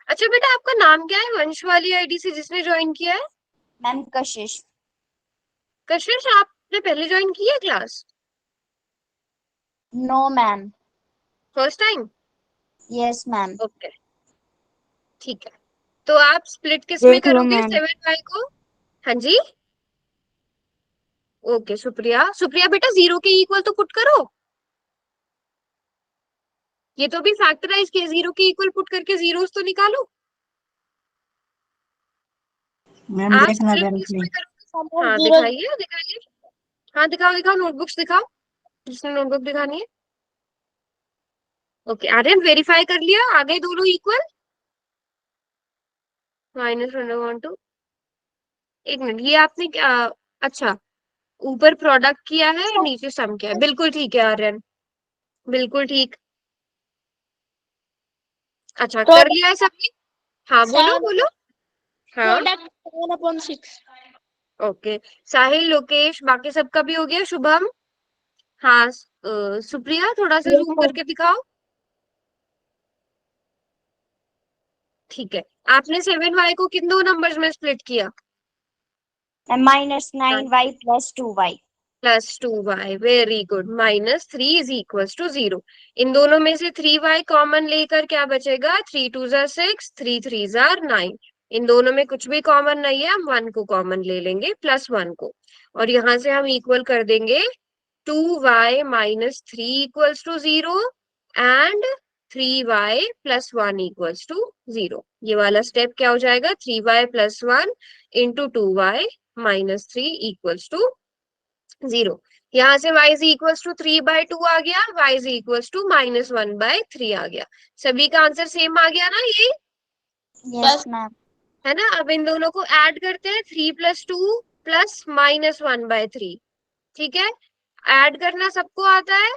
A: अच्छा बेटा, आपका नाम क्या है वंश वाली आईडी से जिसने ज्वाइन किया है?
E: मैम कशिश।
A: कशिश, आपने पहले ज्वाइन किया है class?
E: No ma'am.
A: First time?
E: Yes ma'am.
A: Okay, ठीक है। तो आप स्प्लिट किस में
C: देख लो
A: करोगे
C: मैम।
A: 7y को? हाँ जी, ओके। सुप्रिया, सुप्रिया बेटा, 0 के इक्वल तो पुट करो। ये तो भी फैक्टराइज किया, 0 के इक्वल पुट करके जीरोस तो निकालो।
F: मैम
A: आप
F: देखना
A: स्प्लिट
F: जरा
A: किस
F: प्लीज।
A: में करोगे? हाँ दिखाइए, दिखाइए। हाँ दिखाओ, दिखाओ, नोटबुक्स दिखाओ, जिसने नोटबुक दिखानी है। ओके, आर्यन वेरीफाई कर लिया, आ गए दोनों इक्वल? -1/2। एक मिनट, ये आपने क्या? अच्छा, ऊपर प्रोडक्ट किया है, नीचे सम किया है, बिल्कुल ठीक है आर्यन, बिल्कुल ठीक। अच्छा, कर लिया है सबने? हाँ बोलो बोलो। हाँ,
C: प्रोडक्ट 7/6।
A: ओके। साहिल, लोकेश, बाकी सबका भी हो गया? शुभम? हाँ, सुप्रिया थोड़ा सा जूम करके दिखाओ। ठीक है। आपने 7y को किन दो नंबर्स में स्प्लिट किया?
E: -9y + 2y।
A: +2y, very good. -3 is equals to 0। इन दोनों में से 3y कॉमन लेकर क्या बचेगा? 3 2 जार 6, 3 3 जार 9। इन दोनों में कुछ भी कॉमन नहीं है, हम 1 को कॉमन ले लेंगे, +1 को, और यहाँ से हम इक्वल कर देंगे 2y - 3 equals to 0 and 3y + 1 equals to 0। ये वाला स्टेप क्या हो जाएगा? 3y + 1 into 2y - 3 equals to 0। यहाँ से y इज इक्वल्स टू 3/2 आ गया, y इज इक्वल्स टू -1/3 आ गया। सभी का आंसर सेम आ गया ना ये?
E: Yes ma'am.
A: है ना? अब इन दोनों को ऐड करते हैं, 3 + 2 + -1/3। ठीक है, ऐड करना सबको आता है?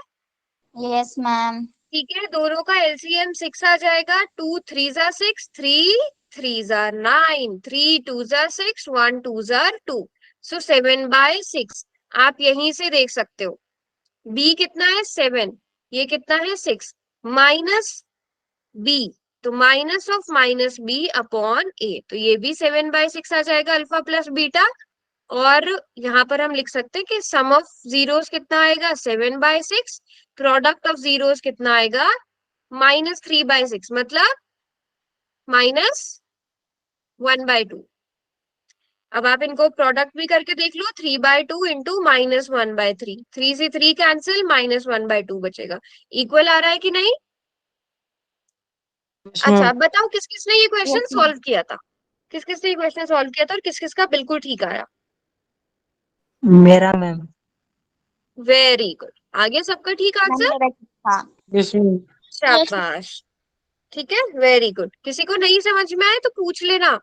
E: Yes ma'am.
A: ठीक है, दोनों का एलसीएम 6 आ जाएगा। 2 3 जार 6, 3 3 जार 9, 3 2 जार 6, 1 2 जार 2, सो 7/6। आप यहीं से देख सकते हो, b कितना है? 7। ये कितना है? 6 माइनस b, तो माइनस ऑफ -b/a, तो ये भी 7/6 आ जाएगा, अल्फा प्लस बीटा। और यहाँ पर हम लिख सकते हैं कि सम ऑफ जीरोस कितना आएगा? 7/6। प्रोडक्ट ऑफ जीरोस कितना आएगा? -3/6, मतलब -1/2। अब आप इनको प्रोडक्ट भी करके देख लो, 3/2 इंटू -1/3, 3 से 3 कैंसिल, -1/2 बचेगा। इक्वल आ रहा है कि नहीं? अच्छा, अब बताओ किस किसने ये क्वेश्चन
E: Yes,
A: सॉल्व किया था? किस किसने ये क्वेश्चन सॉल्व किया था और किस किस का बिल्कुल ठीक आया?
G: मेरा मैम।
A: वेरी गुड, आगे सबका ठीक आंसर?
E: हाँ।
B: Yes, ma'am.
A: शाबाश, ठीक है, वेरी गुड। किसी को नहीं समझ में आए तो पूछ लेना।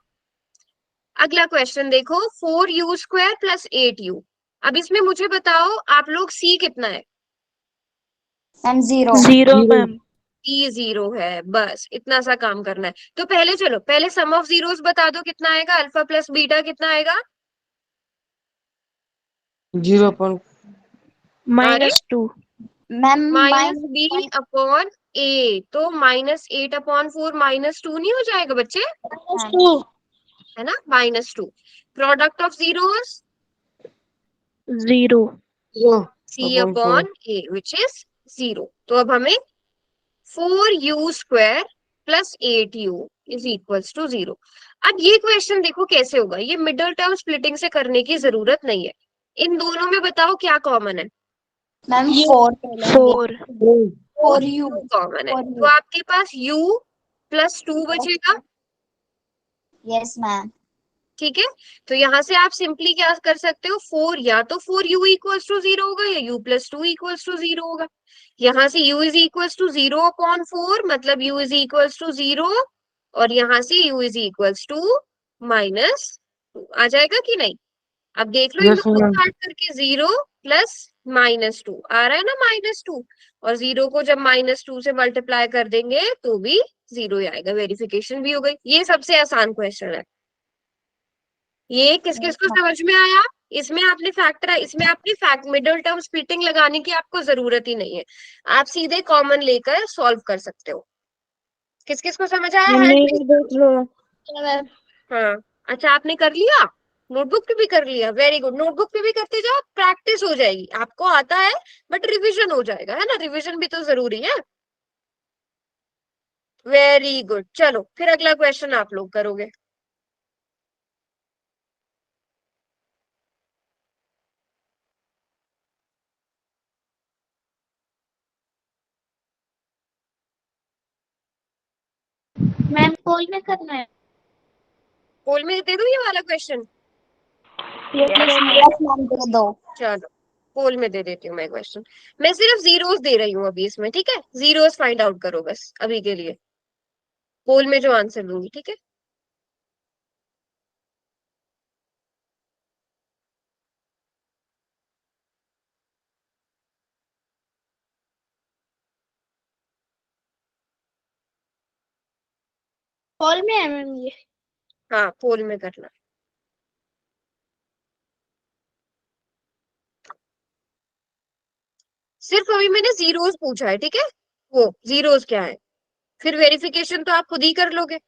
A: अगला क्वेश्चन देखो, 4u² + 8u। अब इसमें मुझे बताओ आप लोग c कितना है?
E: मैम 0।
F: 0 मैम।
A: e 0 है, बस इतना सा काम करना है। तो पहले चलो, पहले सम ऑफ जीरोस बता दो कितना आएगा? अल्फा प्लस बीटा कितना आएगा?
B: 0.
C: -2।
E: मैम
A: -b/a, तो -8/4 -2 नहीं हो जाएगा बच्चे?
C: -2।
A: है ना, -2। Product of zeros
C: 0।
A: c/a, which is 0। तो अब हमें 4u² + 8u is equals to 0। अब ये क्वेश्चन देखो कैसे होगा, ये मिडल टर्म स्प्लिटिंग से करने की जरूरत नहीं है। इन दोनों में बताओ क्या कॉमन है?
E: Ma'am 4।
C: 4।
E: For
A: u
E: u.
A: Common है,
E: For
A: तो
E: u.
A: आपके पास u प्लस 2 बचेगा।
E: Yes, ma'am.
A: ठीक है, तो यहाँ से आप सिंपली क्या कर सकते हो, 4 या तो 4u इक्वल्स टू 0 होगा या u प्लस 2 इक्वल्स टू 0 होगा। यहाँ से u is equals to 0 upon 4, मतलब u इज इक्वल्स टू 0, और यहाँ से u is equals to minus 2 आ जाएगा कि नहीं। अब देख लो इन
B: Yes,
A: दोनों
B: ma'am.
A: को ऐड करके, 0 प्लस -2 आ रहा है ना, -2, और 0 को जब -2 से मल्टीप्लाई कर देंगे तो भी 0 ही आएगा, वेरिफिकेशन भी हो गई। ये सबसे आसान क्वेश्चन है। ये किस किस
E: Yes,
A: को
E: ma'am.
A: समझ में आया। इसमें आपने फैक्ट मिडल टर्म स्प्लिटिंग लगाने की आपको जरूरत ही नहीं है, आप सीधे कॉमन लेकर सॉल्व कर सकते हो। किस किस को समझ आया
B: मम्मी
A: हैंड?
B: ये देख लो।
A: हाँ, अच्छा आपने कर लिया, नोटबुक पे भी कर लिया, वेरी गुड। नोटबुक पे भी करते जाओ, प्रैक्टिस हो जाएगी, आपको आता है बट रिवीजन हो जाएगा, है ना, रिवीजन भी तो जरूरी है। वेरी गुड, चलो फिर अगला क्वेश्चन आप लोग करोगे।
C: मैम पोल में करना है।
A: पोल में दे दूं ये वाला क्वेश्चन?
E: Yes, ma'am. दे दो.
A: चलो पोल में दे देती हूँ मैं क्वेश्चन। मैं सिर्फ जीरोस दे रही हूँ अभी इसमें, ठीक है, जीरोस फाइंड आउट करो बस अभी के लिए, पोल में जो आंसर दूंगी, ठीक है।
C: पोल में है मैम ये।
A: हाँ पोल में करना। सिर्फ अभी मैंने जीरोस पूछा है, ठीक है, वो जीरोस क्या है, फिर वेरिफिकेशन तो आप खुद ही कर लोगे।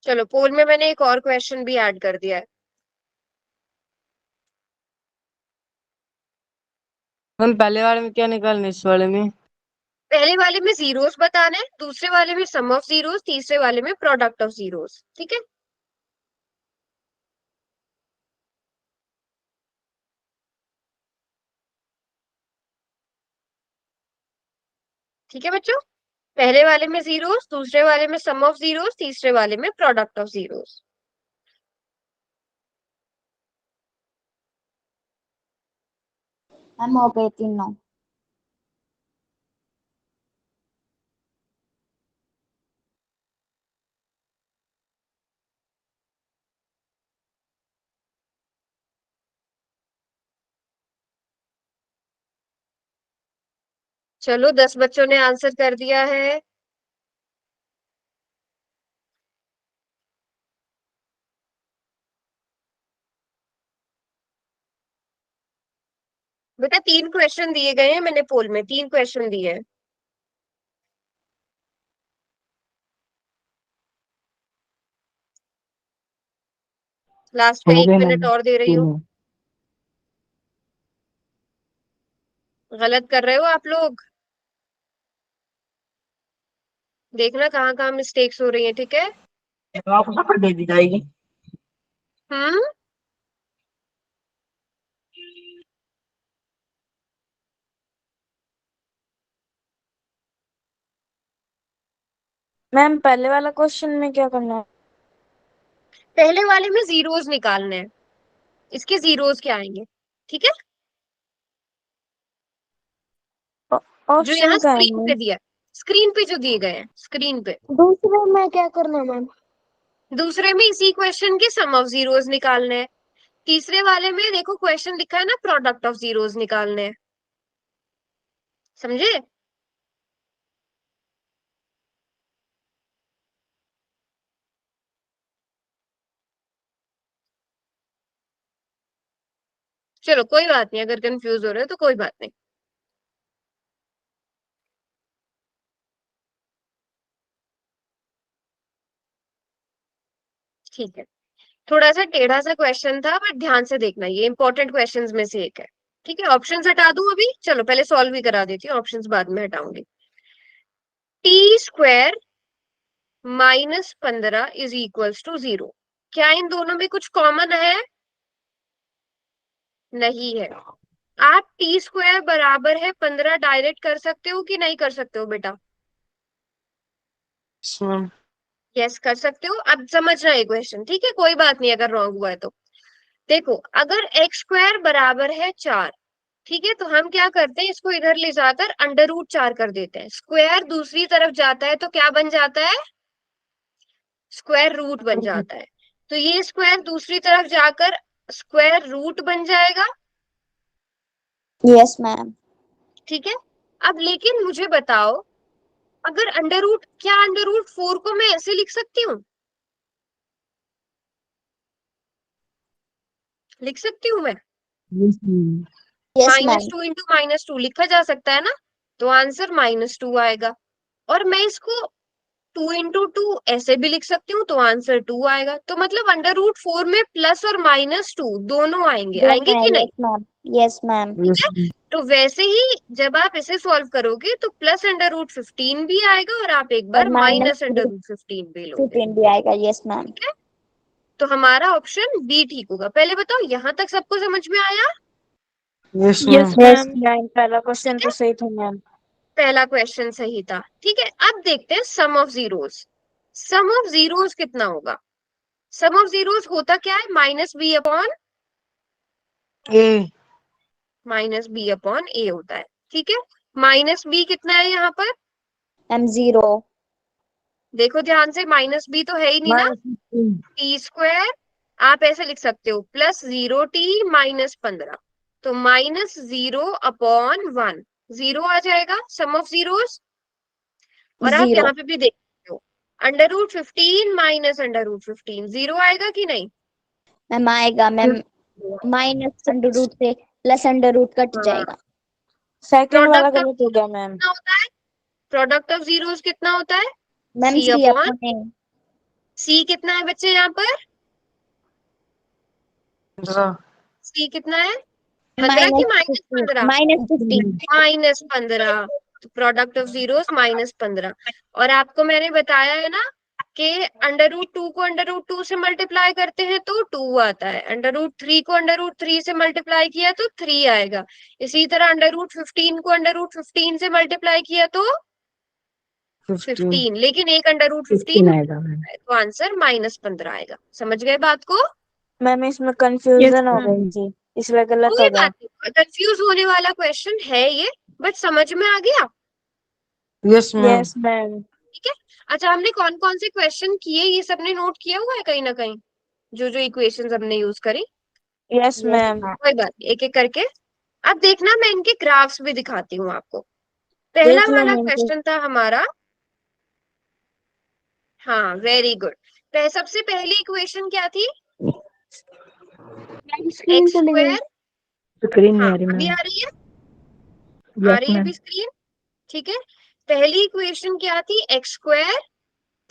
A: चलो पोल में मैंने एक और क्वेश्चन भी ऐड कर दिया है।
B: हम पहले वाले में क्या निकालने इस वाले में?
A: पहले वाले में जीरोस बताना है, दूसरे वाले में सम ऑफ जीरोस, तीसरे वाले में प्रोडक्ट ऑफ जीरोस, ठीक है। ठीक है बच्चों, पहले वाले में जीरोस, दूसरे वाले में सम ऑफ जीरोस, तीसरे वाले में प्रोडक्ट ऑफ जीरोस।
E: मैम हो गए तीनों.
A: चलो 10 बच्चों ने आंसर कर दिया है। बेटा 3 क्वेश्चन दिए गए हैं मैंने पोल में, 3 क्वेश्चन दिए हैं। लास्ट का
B: हो
A: 1
B: गए
A: मिनट
B: मैम
A: और दे रही हूँ।
B: तीनों।
A: गलत कर रहे हो आप लोग, देखना कहाँ कहाँ मिस्टेक्स हो रही है, ठीक है।
F: आपको सफर दे दी जाएगी।
A: हम्म,
H: मैम पहले वाला क्वेश्चन में क्या करना है?
A: पहले वाले में जीरोस निकालने हैं, इसके जीरोस क्या आएंगे, ठीक है, जो यहाँ
H: ऑप्शन का है
A: स्क्रीन पे
H: मैम?
A: दिया, स्क्रीन पे जो दिए गए हैं, स्क्रीन पे।
C: दूसरे में क्या करना है मैम?
A: दूसरे में इसी क्वेश्चन के सम ऑफ जीरोस निकालने हैं। तीसरे वाले में देखो क्वेश्चन लिखा है ना, प्रोडक्ट ऑफ जीरोस निकालने हैं, समझे। चलो कोई बात नहीं, अगर कंफ्यूज हो रहे हो तो कोई बात नहीं। ठीक है, थोड़ा सा टेढ़ा सा क्वेश्चन था बट ध्यान से देखना, ये इंपॉर्टेंट क्वेश्चंस में से एक है। ठीक है, ऑप्शंस हटा दूं अभी, चलो पहले सॉल्व भी करा देती हूँ, ऑप्शंस बाद में हटाऊंगी। T square -15 is equals to 0, क्या इन दोनों में कुछ कॉमन है? नहीं है। आप टी स्क्वायर बराबर है 15 डायरेक्ट कर सकते हो कि नहीं कर सकते हो बेटा?
B: Yes, ma'am.
A: यस कर सकते हो। अब समझना है क्वेश्चन, ठीक है, कोई बात नहीं अगर रॉन्ग हुआ है तो। देखो, अगर एक्स स्क्वायर बराबर है 4, ठीक है, तो हम क्या करते हैं, इसको इधर ले जाकर √4 कर देते हैं। स्क्वायर दूसरी तरफ जाता है तो क्या बन जाता है? स्क्वायर रूट बन जाता है। तो ये स्क्वायर दूसरी तरफ जाकर स्क्वायर रूट बन जाएगा।
E: Yes, ma'am.
A: ठीक है, अब लेकिन मुझे बताओ, अगर क्या √4 को मैं ऐसे लिख सकती हूँ? लिख सकती हूँ मैं?
B: Yes, ma'am.
E: Yes, ma'am.
A: -2 into -2 लिखा जा सकता है ना, तो आंसर -2 आएगा। और मैं इसको 2 इंटू 2 ऐसे भी लिख सकती हूँ, तो आंसर 2 आएगा। तो मतलब √4 में प्लस और -2 दोनों आएंगे, आएंगे कि नहीं?
E: Yes, ma'am. Yes, ma'am.
B: Yes, ma'am.
A: तो वैसे ही जब आप इसे सॉल्व करोगे तो प्लस √15 भी आएगा और आप एक बार
E: और
A: माइनस
E: minus
A: √15 भी लोगे।
E: 15 भी आएगा। Yes, ma'am.
A: ठीक है, तो हमारा ऑप्शन बी ठीक होगा। पहले बताओ, यहाँ तक सबको समझ में आया?
B: Yes,
H: yes
B: ma'am.
H: Ma'am, ma'am पहला क्वेश्चन तो सही था मैम।
A: पहला क्वेश्चन सही था। ठीक है, अब देखते हैं sum of zeros. Sum of zeros कितना होगा? सम ऑफ जीरोस होता क्या है? -b upon
B: A.
A: a होता है। ठीक है, -b कितना है यहाँ पर?
E: M 0.
A: देखो ध्यान से, -b तो है ही नहीं ना।
B: -15.
A: टी स्क्वायर आप ऐसे लिख सकते हो, +0t -15, तो -0 अपॉन 1, 0 आ जाएगा सम ऑफ जीरोस। और आप
E: 0.
A: यहाँ पे भी देख सकते हो, √15 माइनस √15 0 आएगा कि नहीं?
E: मैम आएगा मैम, माइनस अंडर रूट से प्लस अंडर रूट कट
A: हाँ।
E: जाएगा।
H: सेकंड वाला
A: प्रोडक्ट ऑफ
H: गलत हो गया मैम।
A: कितना होता है? प्रोडक्ट ऑफ जीरोस कितना होता है?
E: Ma'am
A: C
E: C
A: upon
E: upon A।
A: C कितना है बच्चे यहाँ पर?
B: 15.
A: C कितना है? 15 की -15?
E: -15।
A: -15, तो प्रोडक्ट ऑफ जीरोस -15। और आपको मैंने बताया है ना कि √2 को √2 से मल्टीप्लाई करते हैं तो 2 आता है, √3 को √3 से मल्टीप्लाई किया तो 3 आएगा। इसी तरह √15 को √15 से मल्टीप्लाई किया तो 15, लेकिन एक √15
G: आएगा।
A: तो आंसर -15 आएगा। समझ गए बात को?
H: मैम इसमें कंफ्यूजन हो गई थी, इसलिए गलत
A: कोई
H: हो गया।
A: बात नहीं, कंफ्यूज होने वाला क्वेश्चन है ये, बट समझ में आ गया।
B: Yes, ma'am.
H: Yes ma'am.
A: ठीक है, अच्छा हमने कौन कौन से क्वेश्चन किए ये सबने नोट किया हुआ है कहीं ना कहीं, जो जो इक्वेशंस हमने यूज करी?
H: Yes ma'am.
A: कोई बात नहीं, एक एक करके। अब देखना, मैं इनके ग्राफ्स भी दिखाती हूँ आपको। पहला
H: देख लो
A: वाला
H: मैम।
A: क्वेश्चन था हमारा, हाँ वेरी गुड। सबसे पहली इक्वेशन क्या थी? एक्स स्क्वायर,
G: स्क्रीन नहीं
A: हाँ
G: आ रही
A: अभी
G: मैम।
A: आ रही है? आ
G: यस
A: रही है
G: मैम।
A: अभी स्क्रीन? ठीक है, पहली इक्वेशन क्या थी? एक्स स्क्वायर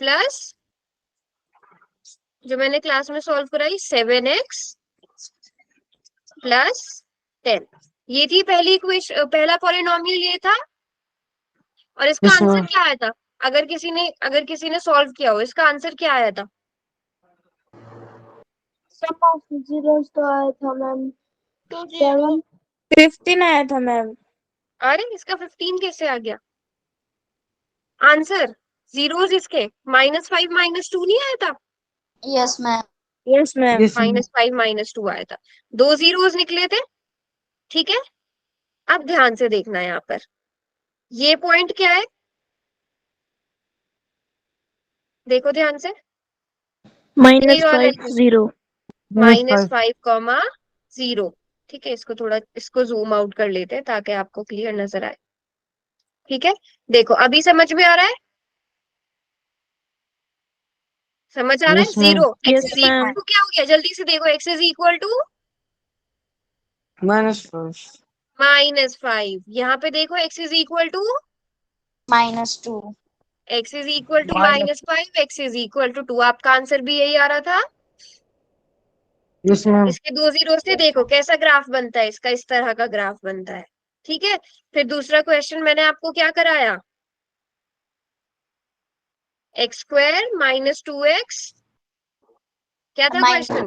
A: प्लस, जो मैंने क्लास में सॉल्व कराई, 7x प्लस 10, ये थी पहली इक्वेशन, पहला पॉलिनोमियल ये था। और इसका
B: Yes,
A: आंसर
B: ma'am.
A: क्या आया था? अगर किसी ने सॉल्व किया हो, इसका आंसर क्या आया था?
C: सम ऑफ जीरोस तो आया था मैम 7।
H: 15 आया था मैम।
A: अरे इसका 15 कैसे आ गया आंसर? जीरोस इसके -5 -2 नहीं आया था?
E: Yes ma'am.
H: Yes ma'am.
B: Yes, ma'am.
A: -5 -2 आया था, 2 जीरोस निकले थे। ठीक है, अब ध्यान से देखना यहाँ पर, ये पॉइंट क्या है? देखो ध्यान से, यही वाला
H: -5 0।
A: -5, 0। ठीक है, इसको जूम आउट कर लेते हैं ताकि आपको क्लियर नजर आए। ठीक है, देखो अभी समझ में आ रहा है? समझ आ रहा है?
B: Yes, ma'am.
A: 0 x
H: Yes,
A: is equal to क्या हो गया? जल्दी से देखो, x इज इक्वल टू
B: -5.
A: -5। यहाँ पे देखो x is equal to
E: -2।
A: x is equal to -5, x is equal to 2। आपका आंसर भी यही आ रहा था।
B: Yes, ma'am.
A: इसके 2 जीरो से देखो कैसा ग्राफ बनता है, इसका इस तरह का ग्राफ बनता है। ठीक है, फिर दूसरा क्वेश्चन मैंने आपको क्या कराया, x² माइनस 2x, क्या था question?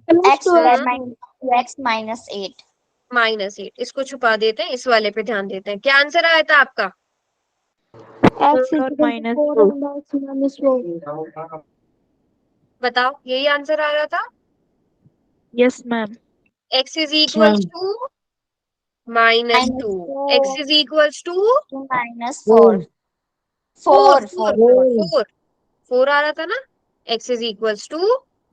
E: x² minus 2x minus 8.
A: -8। इसको छुपा देते हैं, इस वाले पे ध्यान देते हैं। क्या आंसर आया था आपका?
C: x is equal to 4 and x minus 4.
A: बताओ, यही आंसर आ रहा था।
H: Yes, ma'am.
A: x is equals to -2,
E: -4
A: x is equals to
E: to -4. 4 4
A: 4 आ रहा था ना। x is equals to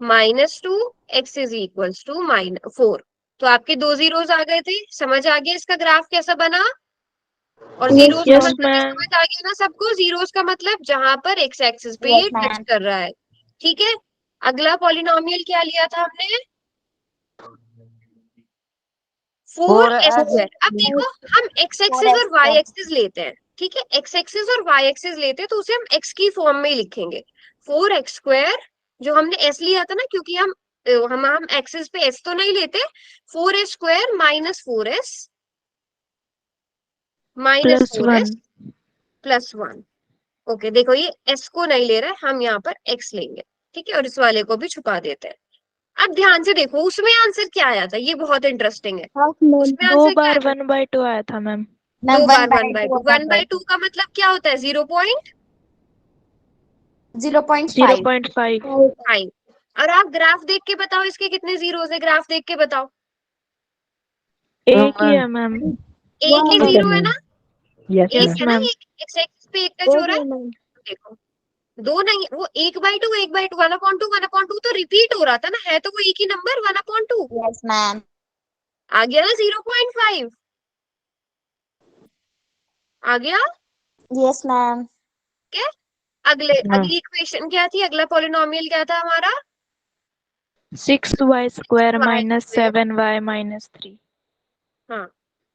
A: -2, x is equals to -4। तो आपके 2 जीरोस आ गए थे। समझ आ गया इसका ग्राफ कैसा बना? और जीरोस का
H: Yes,
A: मतलब भी
H: ma'am.
A: समझ आ गया ना सबको? जीरोस का मतलब जहां पर x एक्सिस पे
E: Yes,
A: ये टच
E: ma'am.
A: कर रहा है। ठीक है, अगला पॉलिनोमियल क्या लिया था हमने? 4x²। अब देखो, हम x एक्सिस और y एक्सिस लेते हैं। ठीक है, x एक्सिस और y एक्सिस लेते हैं तो उसे हम x की फॉर्म में ही लिखेंगे। 4x², जो हमने s लिया था ना, क्योंकि हम एक्सिस पे s तो नहीं लेते। 4s² minus 4s minus
H: Plus
A: 4s
H: 1.
A: Plus 1। Okay, देखो ये s को नहीं ले रहा है, हम यहाँ पर x लेंगे। ठीक है, और इस वाले को भी छुपा देते हैं। अब ध्यान से देखो, उसमें आंसर क्या आया था, ये बहुत इंटरेस्टिंग है। उसमें
H: 2
A: आंसर क्या
H: बार
A: आया था?
H: 1/2 आया था मैम।
A: 2
E: Ma'am,
A: बार
E: 1/2
A: 1/2। 1/2 का मतलब क्या होता है? 0.5।
E: 0.5.
H: 0.5.
A: और आप ग्राफ देख के बताओ, इसके कितने जीरोस है? ग्राफ देख के बताओ।
H: एक ही है मैम.
A: एक ही जीरो है ना?
D: Yes,
A: एक
H: Yes,
A: है ना?
H: ma'am.
A: एक x एक्सिस पे एक टच हो रहा है। देखो, 2 नहीं, वो 1/2 1/2 1/2 1/2 तो रिपीट हो रहा था ना, है तो वो एक ही नंबर 1/2।
E: Yes, ma'am.
A: आ गया ना 0.5? आ गया?
E: Yes, ma'am.
A: क्या? अगली इक्वेशन क्या थी? अगला पॉलिनोमियल क्या था हमारा?
H: 6y² minus
A: y²।
H: 7y minus 3.
A: हाँ,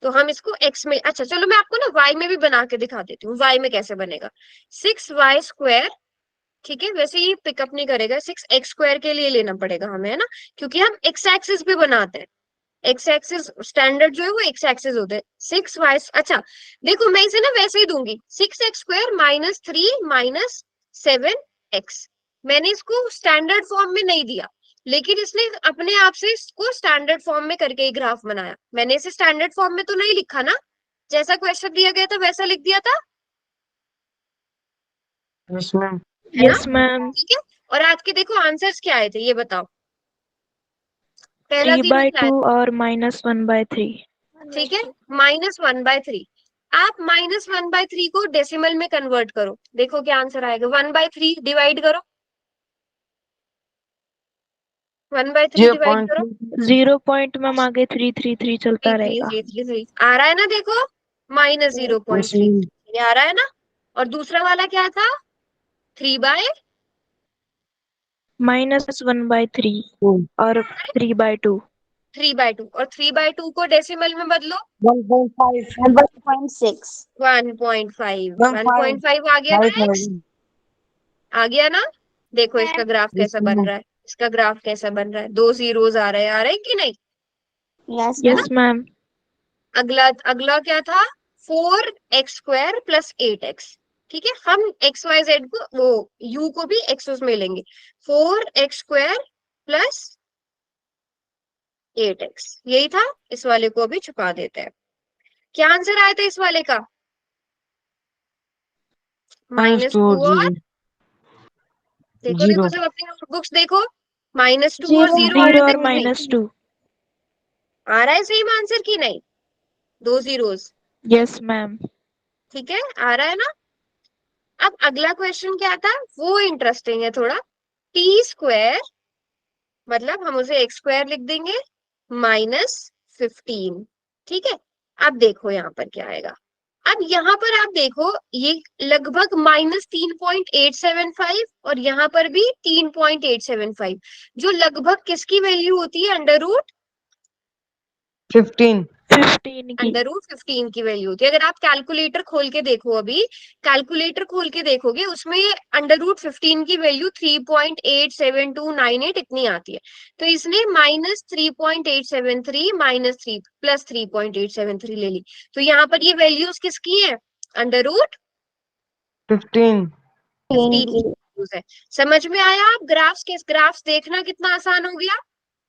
A: तो हम इसको x में, अच्छा चलो मैं आपको ना y में भी बना के दिखा देती हूँ, y में कैसे बनेगा। 6y²। ठीक है, वैसे ये पिकअप नहीं करेगा, 6x² के लिए लेना पड़ेगा हमें, है ना, क्योंकि हम x एक्सिस पे बनाते हैं। x एक्सिस स्टैंडर्ड जो है वो x एक्सिस होते हैं। 6y, अच्छा देखो मैं इसे ना वैसे ही दूंगी, 6x² माइनस 3 माइनस 7x। मैंने इसको स्टैंडर्ड फॉर्म में नहीं दिया, लेकिन इसने अपने आप से इसको स्टैंडर्ड फॉर्म में करके ही ग्राफ बनाया। मैंने इसे स्टैंडर्ड फॉर्म में तो नहीं लिखा ना, जैसा क्वेश्चन दिया गया था वैसा लिख दिया था,
B: Yes, ma'am.
A: है ना?
H: Yes, ma'am.
A: ठीक है, और आज के देखो आंसर्स क्या आए थे ये बताओ। पहला जीरो क्या
H: 3/2
A: है?
H: और -1/3.
A: ठीक है, -1/3। आप -1/3 को डेसिमल में कन्वर्ट करो, देखो क्या आंसर आएगा। 1/3 डिवाइड करो, 1/3 डिवाइड करो।
H: 0 पॉइंट मैम आगे 333 चलता रहेगा.
A: 3 आ रहा है ना? देखो, -0.3 ये आ रहा है ना। और दूसरा वाला क्या था? 3/,
H: -1/3 और 3/2.
A: 3/2, और 3/2 को डेसिमल में बदलो।
B: 1.5.
E: 1.6.
A: 1.5 1.5 आ गया ना? x आ गया ना? देखो इसका ग्राफ कैसा बन रहा है, इसका ग्राफ कैसा बन रहा है, 2 जीरोस आ रहे हैं कि नहीं?
E: Yes,
H: Yes, ma'am.
A: अगला अगला क्या था? 4x² plus 8x। ठीक है, हम xyz को, वो u को भी x में लेंगे। 4x² प्लस 8x, यही था। इस वाले को भी छुपा देते हैं। क्या आंसर आया था इस वाले का? -2 और देखो देखो सब अपनी नोटबुक्स देखो, -2 और 0 आ रहे
H: 0
A: थे
H: और
A: कि नहीं?
H: -2.
A: आ रहा है सेम आंसर की नहीं? 2 जीरोस।
H: Yes, ma'am.
A: ठीक है, आ रहा है ना? अब अगला क्वेश्चन क्या था, वो इंटरेस्टिंग है थोड़ा। t², मतलब हम उसे x² लिख देंगे, -15। ठीक है, अब देखो यहाँ पर क्या आएगा। अब यहाँ पर आप देखो, ये लगभग -3.875 और यहाँ पर भी 3.875, जो लगभग किसकी वैल्यू होती है? Under root
B: 15.
H: 15 की
A: अंडर रूट 15 की वैल्यू होती है। अगर आप कैलकुलेटर खोल के देखो, अभी कैलकुलेटर खोल के देखोगे उसमें अंडर रूट 15 की वैल्यू 3.87298 इतनी आती है। तो इसने -3.873 -3 प्लस 3.873 ले ली। तो यहाँ पर ये वैल्यूज किसकी है? अंडर रूट
B: 15
A: 15 की values है। समझ में आया? आप ग्राफ्स देखना कितना आसान हो गया।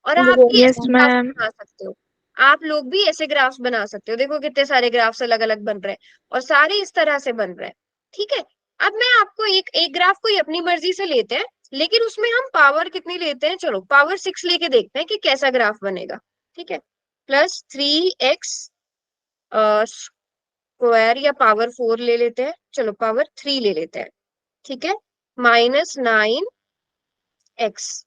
A: और आप भी
H: यस
A: ऐसे ग्राफ्स
H: मैम
A: बना सकते हो। आप लोग भी ऐसे ग्राफ्स बना सकते हो। देखो कितने सारे ग्राफ्स अलग अलग बन रहे हैं और सारे इस तरह से बन रहे हैं। ठीक है, अब मैं आपको एक एक ग्राफ को अपनी मर्जी से लेते हैं, लेकिन उसमें हम पावर कितनी लेते हैं? चलो पावर 6 लेके देखते हैं कि कैसा ग्राफ बनेगा। ठीक है, +3x स्क्वायर या पावर 4 ले लेते हैं। चलो पावर 3 ले लेते हैं। ठीक है, -9x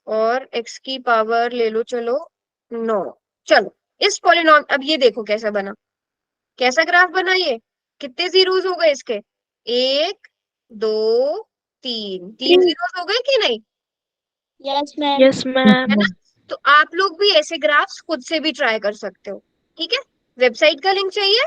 A: और x की पावर ले लो चलो 9। चलो इस पॉलिनॉम, अब ये देखो कैसा बना, कैसा ग्राफ बना ये? कितने जीरोस हो गए इसके? 1 2 3, 3 जीरोस हो गए कि नहीं?
H: यस
A: है
H: मैम
A: ना? तो आप लोग भी ऐसे ग्राफ्स खुद से भी ट्राई कर सकते हो। ठीक है, वेबसाइट का लिंक चाहिए?